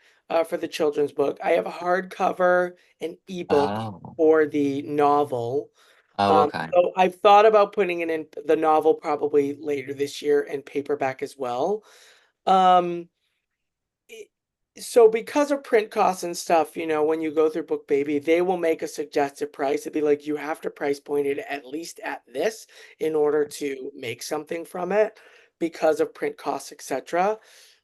for the children's book. I have a hardcover and ebook Oh. for the novel. Oh, okay. So I've thought about putting it in the novel probably later this year and paperback as well. Um, So because of print costs and stuff, when you go through BookBaby, they will make a suggested price. It'd be like you have to price point it at least at this in order to make something from it because of print costs, etc.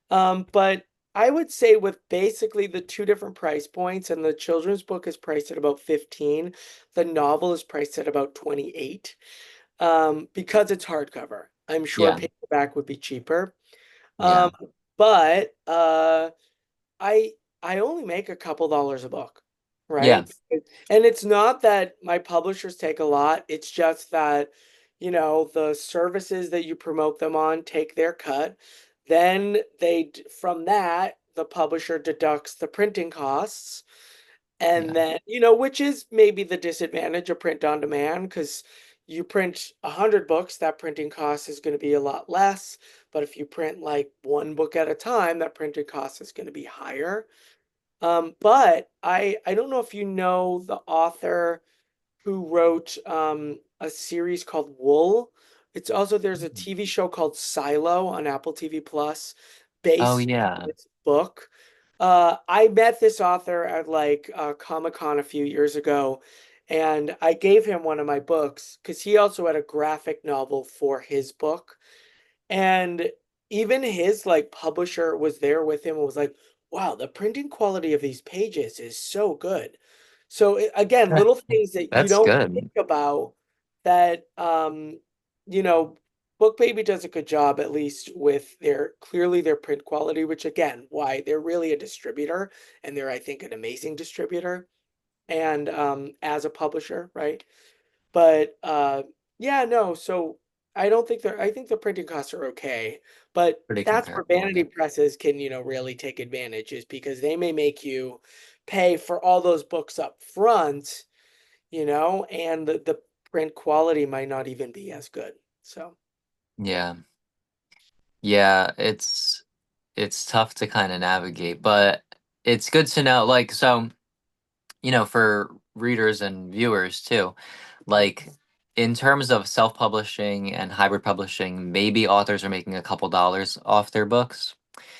But I would say with basically the two different price points, and the children's book is priced at about 15, the novel is priced at about 28. Because it's hardcover. I'm sure Yeah, paperback would be cheaper. yeah, Um, but I I only make a couple dollars a book, yeah, right? And it's not that my publishers take a lot. It's just that, the services that you promote them on take their cut. Then from that, the publisher deducts the printing costs. And yeah. then, which is maybe the disadvantage of print on demand, because you print 100 books, that printing cost is going to be a lot less. But if you print like one book at a time, that printing cost is going to be higher. But I don't know if you know the author who wrote a series called Wool. It's also there's a TV show called Silo on Apple TV Plus Oh based on yeah. this book. I met this author at like Comic-Con a few years ago, and I gave him one of my books because he also had a graphic novel for his book. And even his like publisher was there with him and was like, wow, the printing quality of these pages is so good. So again, little things that you That's don't think good. about that you know, BookBaby does a good job at least with their print quality, which again, why they're really a distributor, and they're I think an amazing distributor and as a publisher, right? But yeah, no, so I think the printing costs are okay, but Pretty that's where comparable. vanity Yeah. presses can, really take advantage is because they may make you pay for all those books up front, and the print quality might not even be as good. So, Yeah. Yeah, it's tough to kind of navigate, but it's good to know, like, so, for readers and viewers too, mm, like, in terms of self-publishing and hybrid publishing, maybe authors are making a couple dollars off their books.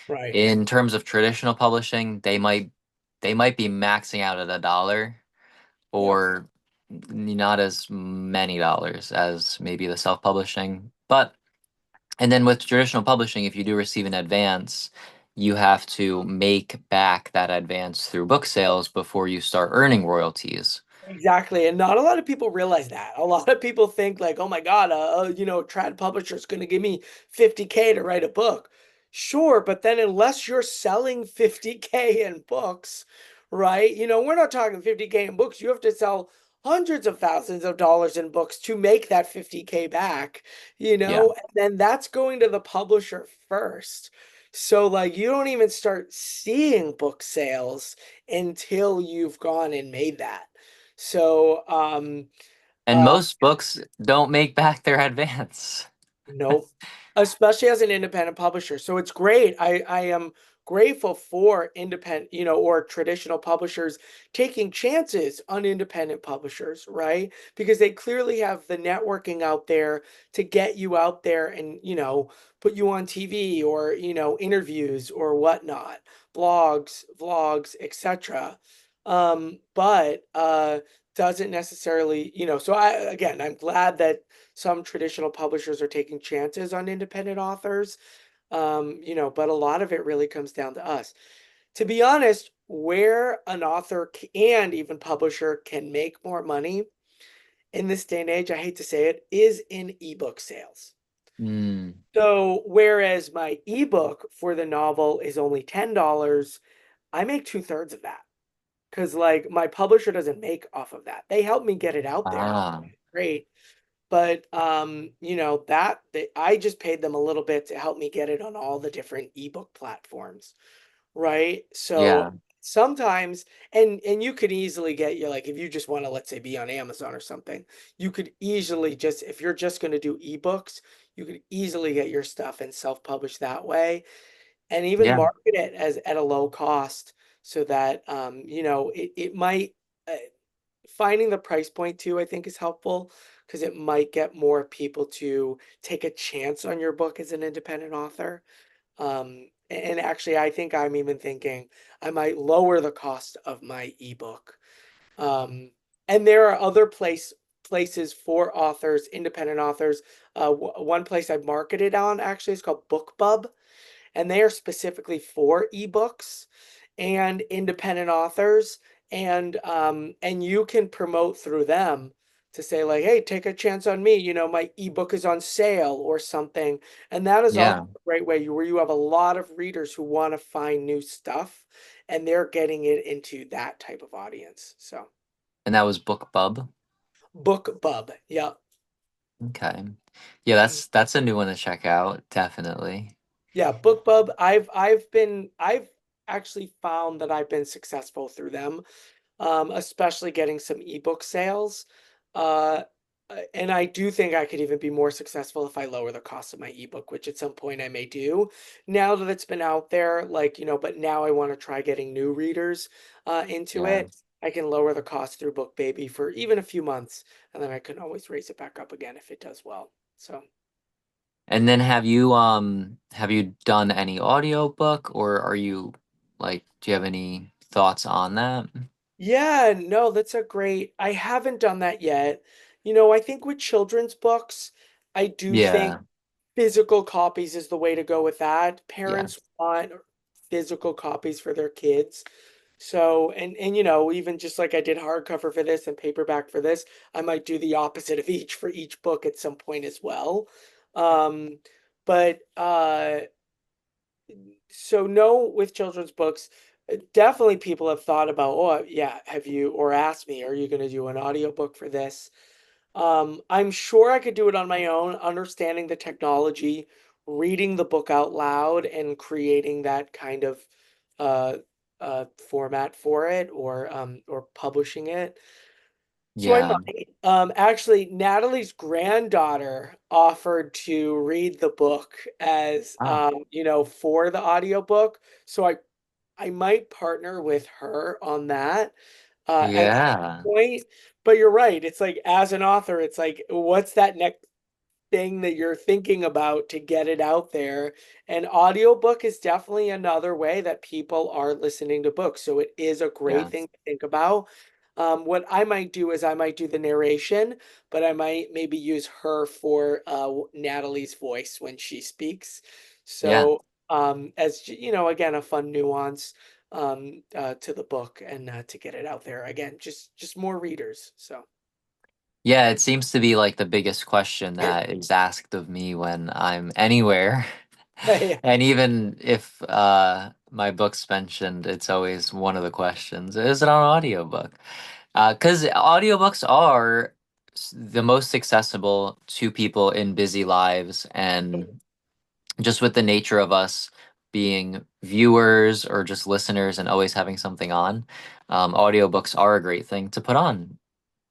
right. In terms of traditional publishing, they might be maxing out at $1 Yep. or not as many dollars as maybe the self-publishing. But and then with traditional publishing, if you do receive an advance, you have to make back that advance through book sales before you start earning royalties. Exactly, and not a lot of people realize that. A lot of people think like, "Oh my God, trad publisher is going to give me 50K to write a book." Sure, but then unless you're selling 50K in books, right? We're not talking 50K in books. You have to sell hundreds of thousands of dollars in books to make that 50K back, Yeah. and then that's going to the publisher first. So like you don't even start seeing book sales until you've gone and made that. So, And uh, most books don't make back their advance. nope. Especially as an independent publisher. So it's great. I am grateful for independent, or traditional publishers taking chances on independent publishers, right? Because they clearly have the networking out there to get you out there and, put you on TV or, interviews or whatnot, blogs, vlogs, etc. But doesn't necessarily, so I'm glad that some traditional publishers are taking chances on independent authors. But a lot of it really comes down to us. To be honest, where an author and even publisher can make more money in this day and age, I hate to say it, is in ebook sales. Mm. So whereas my ebook for the novel is only $10, I make two-thirds of that. Because like my publisher doesn't make off of that. They help me get it out there. Ah, Great. But I just paid them a little bit to help me get it on all the different ebook platforms, right? So yeah, sometimes and you could easily get you like if you just want to let's say be on Amazon or something, you could easily just if you're just going to do ebooks, you could easily get your stuff and self-publish that way and even yeah. market it as at a low cost so that it might finding the price point too, I think is helpful because it might get more people to take a chance on your book as an independent author. And actually, I think I'm even thinking I might lower the cost of my ebook. Um, and there are other places for authors, independent authors. One place I've marketed on actually is called BookBub, and they are specifically for ebooks and independent authors, and you can promote through them to say like, hey, take a chance on me, my ebook is on sale or something. And that is also Yeah. a great way where you have a lot of readers who want to find new stuff, and they're getting it into that type of audience. So And that was BookBub. BookBub, yeah. Okay. Yeah, that's a new one to check out, definitely. Yeah, BookBub, I've actually found that I've been successful through them, especially getting some ebook sales. Uh, and I do think I could even be more successful if I lower the cost of my ebook, which at some point I may do. Now that it's been out there, like, but now I want to try getting new readers into Yeah. it. I can lower the cost through BookBaby for even a few months, and then I can always raise it back up again if it does well. So. And then have you done any audiobook or are you like do you have any thoughts on that? Yeah, no, that's a great. I haven't done that yet. I think with children's books, I do think Yeah. physical copies is the way to go with that. Yeah. Parents want physical copies for their kids. So, and even just like I did hardcover for this and paperback for this, I might do the opposite of each for each book at some point as well. Um, but so no, with children's books, definitely people have thought about, oh yeah, have you, or asked me, are you going to do an audiobook for this? I'm sure I could do it on my own, understanding the technology, reading the book out loud and creating that kind of uh format for it, or publishing it. So I Yeah. might. Actually, Natalie's granddaughter offered to read the book as Oh. for the audiobook. So I might partner with her on that at some Yeah. point. But you're right. It's like as an author, it's like what's that next thing that you're thinking about to get it out there. And audiobook is definitely another way that people are listening to books. So it is a great Yeah. thing to think about. What I might do is I might do the narration, but I might maybe use her for Natalie's voice when she speaks. Yeah. So as again, a fun nuance to the book, and to get it out there again, just more readers. So Yeah, it seems to be like the biggest question that is asked of me when I'm anywhere. yeah. And even if my book's mentioned, it's always one of the questions. Is it on audiobook? 'Cause audiobooks are the most accessible to people in busy lives and just with the nature of us being viewers or just listeners and always having something on, audiobooks are a great thing to put on.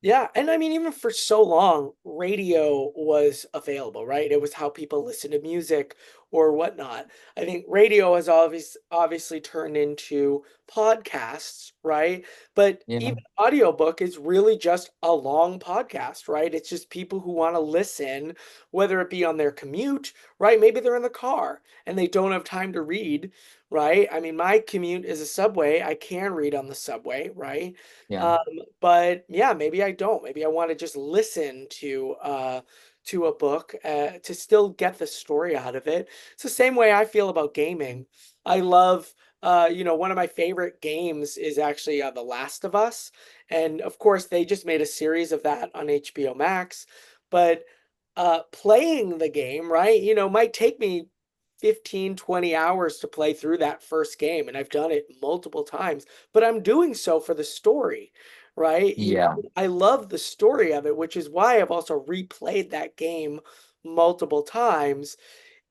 Yeah, and I mean, even for so long, radio was available, right? It was how people listen to music or whatnot. I think radio has obviously turned into podcasts, right? But Yeah. even audiobook is really just a long podcast, right? It's just people who want to listen, whether it be on their commute, right? Maybe they're in the car and they don't have time to read, right? I mean, my commute is a subway. I can read on the subway, right? Yeah. Um, but yeah, maybe I don't. Maybe I want to just listen to a book to still get the story out of it. It's the same way I feel about gaming. I love one of my favorite games is actually The Last of Us. And of course, they just made a series of that on HBO Max. But playing the game, right, might take me 15-20 hours to play through that first game, and I've done it multiple times, but I'm doing so for the story, right? Yeah. I love the story of it, which is why I've also replayed that game multiple times,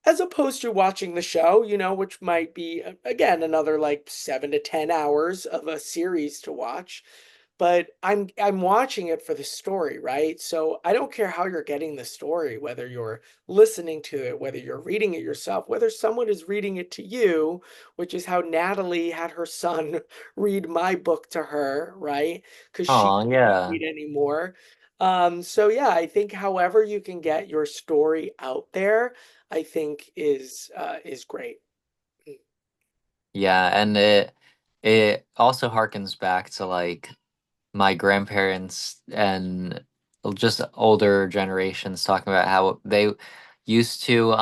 as opposed to watching the show, which might be again another like 7 to 10 hours of a series to watch. But I'm watching it for the story, right? So I don't care how you're getting the story, whether you're listening to it, whether you're reading it yourself, whether someone is reading it to you, which is how Natalie had her son read my book to her, right? Because she Oh, couldn't yeah. read anymore. So yeah, I think however you can get your story out there, I think is great. Yeah, and it also harkens back to like my grandparents and just older generations talking about how they used to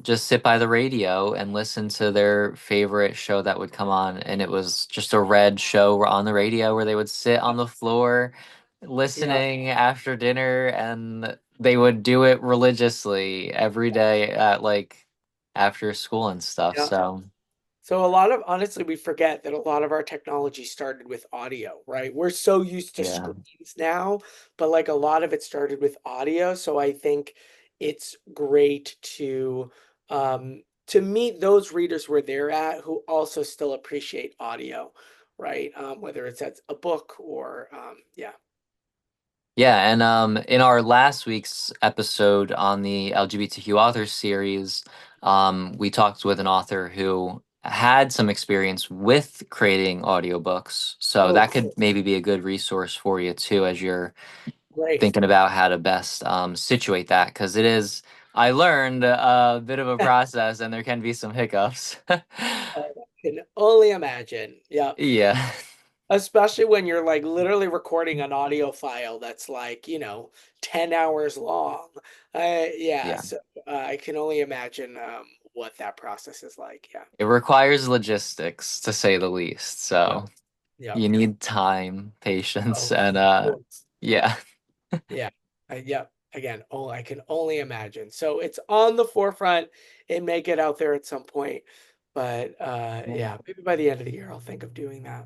just sit by the radio and listen to their favorite show that would come on, and it was just a red show on the radio where they would sit on the floor Yeah, listening after dinner, and they would do it religiously every day at like after school and stuff. yeah. So So a lot of honestly, we forget that a lot of our technology started with audio, right? We're so used to yeah. screens now, but like a lot of it started with audio. So I think it's great to meet those readers where they're at who also still appreciate audio, right? Whether it's as a book or yeah. Yeah, and in our last week's episode on the LGBTQ authors series, we talked with an author who had some experience with creating audiobooks. So Oh, that could cool. maybe be a good resource for you too as you're Great. thinking about how to best situate that, because it is, I learned a bit of a process and there can be some hiccups. I can only imagine. Yeah. Yeah. Especially when you're like literally recording an audio file that's like, 10 hours long. Yeah, Yeah. so I can only imagine what that process is like. Yeah. It requires logistics to say the least. Yep. So Yep. you need time, patience, Oh, and of course. yeah. Yeah. Yep. Again, oh, I can only imagine. So it's on the forefront. It may get out there at some point, but Yeah. yeah, maybe by the end of the year I'll think of doing that.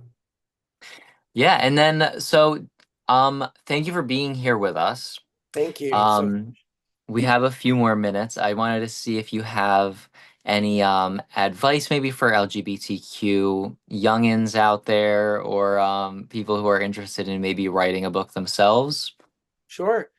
Yeah, and then so thank you for being here with us. Thank you. So Um we have a few more minutes. I wanted to see if you have any advice maybe for LGBTQ youngins out there, or people who are interested in maybe writing a book themselves. sure.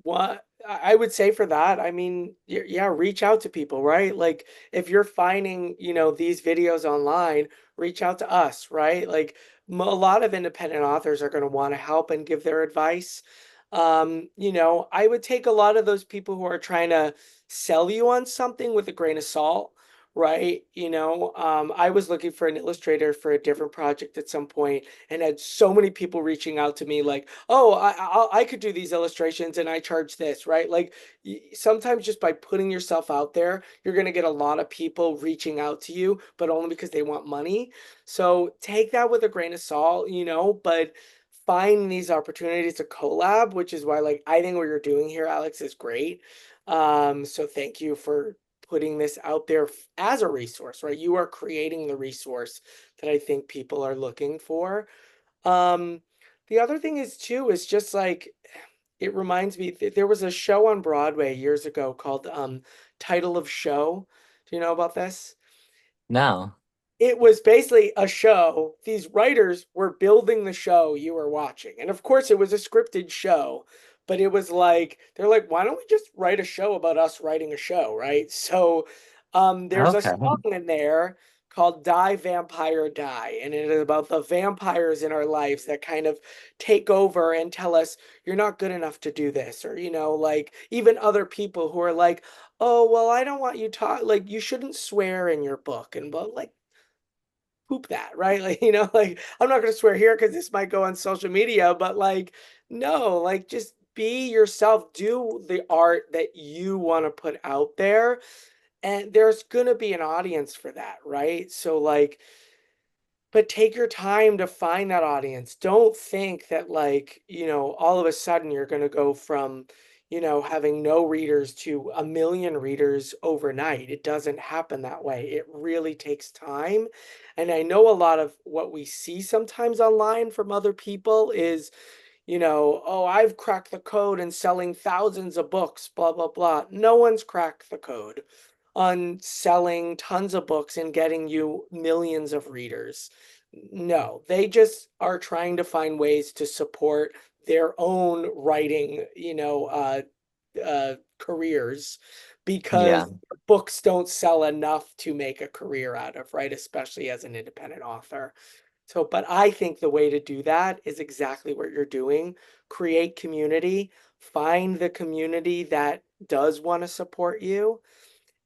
What I would say for that, I mean, yeah, reach out to people, right? Like if you're finding, these videos online, reach out to us, right? Like a lot of independent authors are going to want to help and give their advice. I would take a lot of those people who are trying to sell you on something with a grain of salt, right? I was looking for an illustrator for a different project at some point and had so many people reaching out to me like, oh, I could do these illustrations and I charge this, right? Like sometimes just by putting yourself out there, you're going to get a lot of people reaching out to you, but only because they want money. So take that with a grain of salt, but find these opportunities to collab, which is why like I think what you're doing here, Alex, is great. So thank you for putting this out there as a resource, right? You are creating the resource that I think people are looking for. um, the other thing is too, is just like it reminds me there was a show on Broadway years ago called Title of Show. Do you know about this? No. It was basically a show. These writers were building the show you were watching. And of course, it was a scripted show, but it was like, they're like, why don't we just write a show about us writing a show, right? So there's a Okay. song in there called Die Vampire Die. And it is about the vampires in our lives that kind of take over and tell us, you're not good enough to do this. Or, like even other people who are like, oh, well, I don't want you talk like you shouldn't swear in your book. And but like, poop that, right? Like, like I'm not going to swear here because this might go on social media, but like, no, like just be yourself, do the art that you want to put out there. And there's going to be an audience for that, right? So, like, but take your time to find that audience. Don't think that, like, all of a sudden you're going to go from, having no readers to a million readers overnight. It doesn't happen that way. It really takes time. And I know a lot of what we see sometimes online from other people is, oh, I've cracked the code and selling thousands of books, blah, blah, blah. No one's cracked the code on selling tons of books and getting you millions of readers. No, they just are trying to find ways to support their own writing, careers because Yeah. books don't sell enough to make a career out of, right? Especially as an independent author. So, but I think the way to do that is exactly what you're doing. Create community, find the community that does want to support you,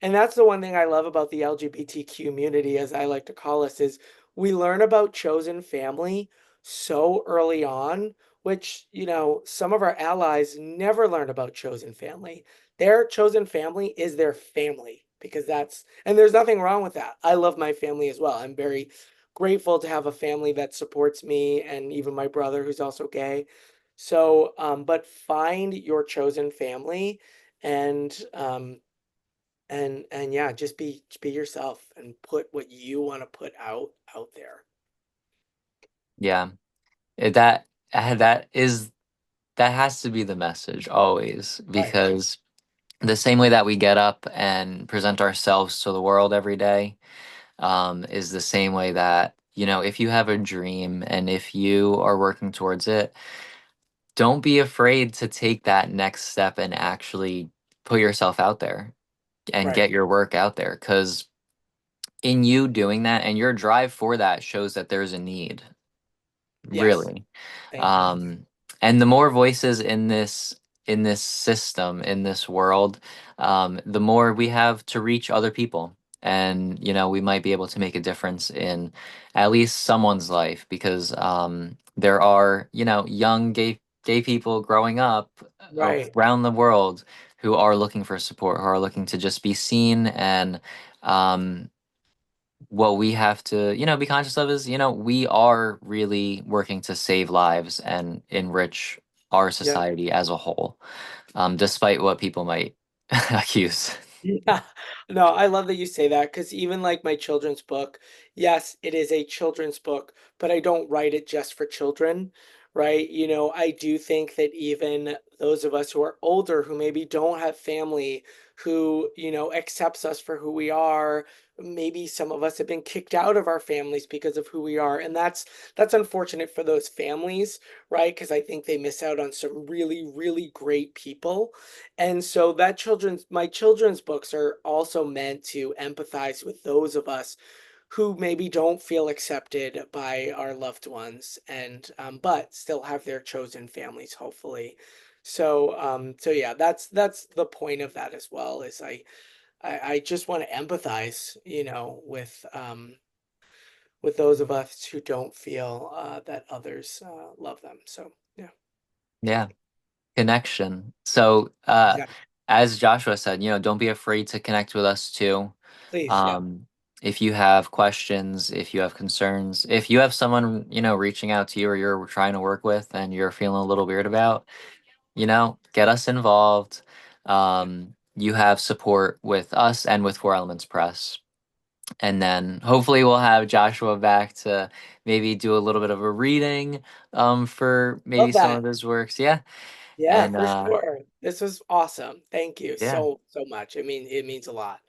And that's the one thing I love about the LGBTQ community, as I like to call us, is we learn about chosen family so early on, which, some of our allies never learn about chosen family. Their chosen family is their family because and there's nothing wrong with that. I love my family as well. I'm very grateful to have a family that supports me and even my brother who's also gay. So, but find your chosen family and, and yeah, just be yourself and put what you want to put out there. Yeah. That that is that has to be the message always, Right. because the same way that we get up and present ourselves to the world every day, is the same way that, if you have a dream and if you are working towards it, don't be afraid to take that next step and actually put yourself out there and Right. get your work out there. Because in you doing that and your drive for that shows that there's a need. Yes. Really. Thank you. Um, and the more voices in this system, in this world, the more we have to reach other people. And, we might be able to make a difference in at least someone's life, because there are, young gay people growing up Right. around the world who are looking for support, who are looking to just be seen. And um, what we have to, be conscious of is, we are really working to save lives and enrich our Yep. society as a whole, despite what people might accuse. Yeah. No, I love that you say that because even like my children's book, yes, it is a children's book, but I don't write it just for children, right? I do think that even those of us who are older, who maybe don't have family, who, accepts us for who we are, maybe some of us have been kicked out of our families because of who we are. And that's unfortunate for those families, right? Because I think they miss out on some really, really great people. And so my children's books are also meant to empathize with those of us who maybe don't feel accepted by our loved ones and but still have their chosen families, hopefully. So yeah, that's the point of that as well, is I just want to empathize, with those of us who don't feel that others love them. So yeah, Yeah, connection. So, exactly. as Joshua said, don't be afraid to connect with us too. Please, yeah, Um, if you have questions, if you have concerns, if you have someone, reaching out to you or you're trying to work with and you're feeling a little weird about, get us involved. You have support with us and with Four Elements Press. And then hopefully we'll have Joshua back to maybe do a little bit of a reading, for maybe love some that. of his works. Yeah. Yeah, And for sure. This was awesome. Thank you yeah. so much. I mean, it means a lot.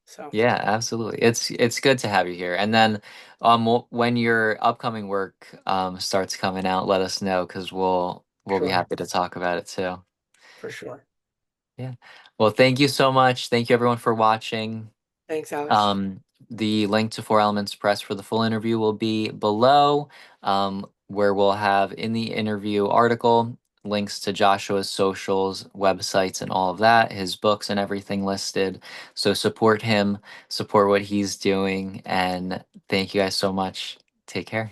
So, Yeah, absolutely. It's good to have you here. And then when your upcoming work starts coming out, let us know, because we'll be sure, happy to talk about it too. for sure. Yeah. Well, thank you so much. Thank you everyone for watching. Thanks, Alex. Um, the link to Four Elements Press for the full interview will be below, where we'll have in the interview article links to Joshua's socials, websites, and all of that, his books and everything listed. So support him, support what he's doing, and thank you guys so much. Take care.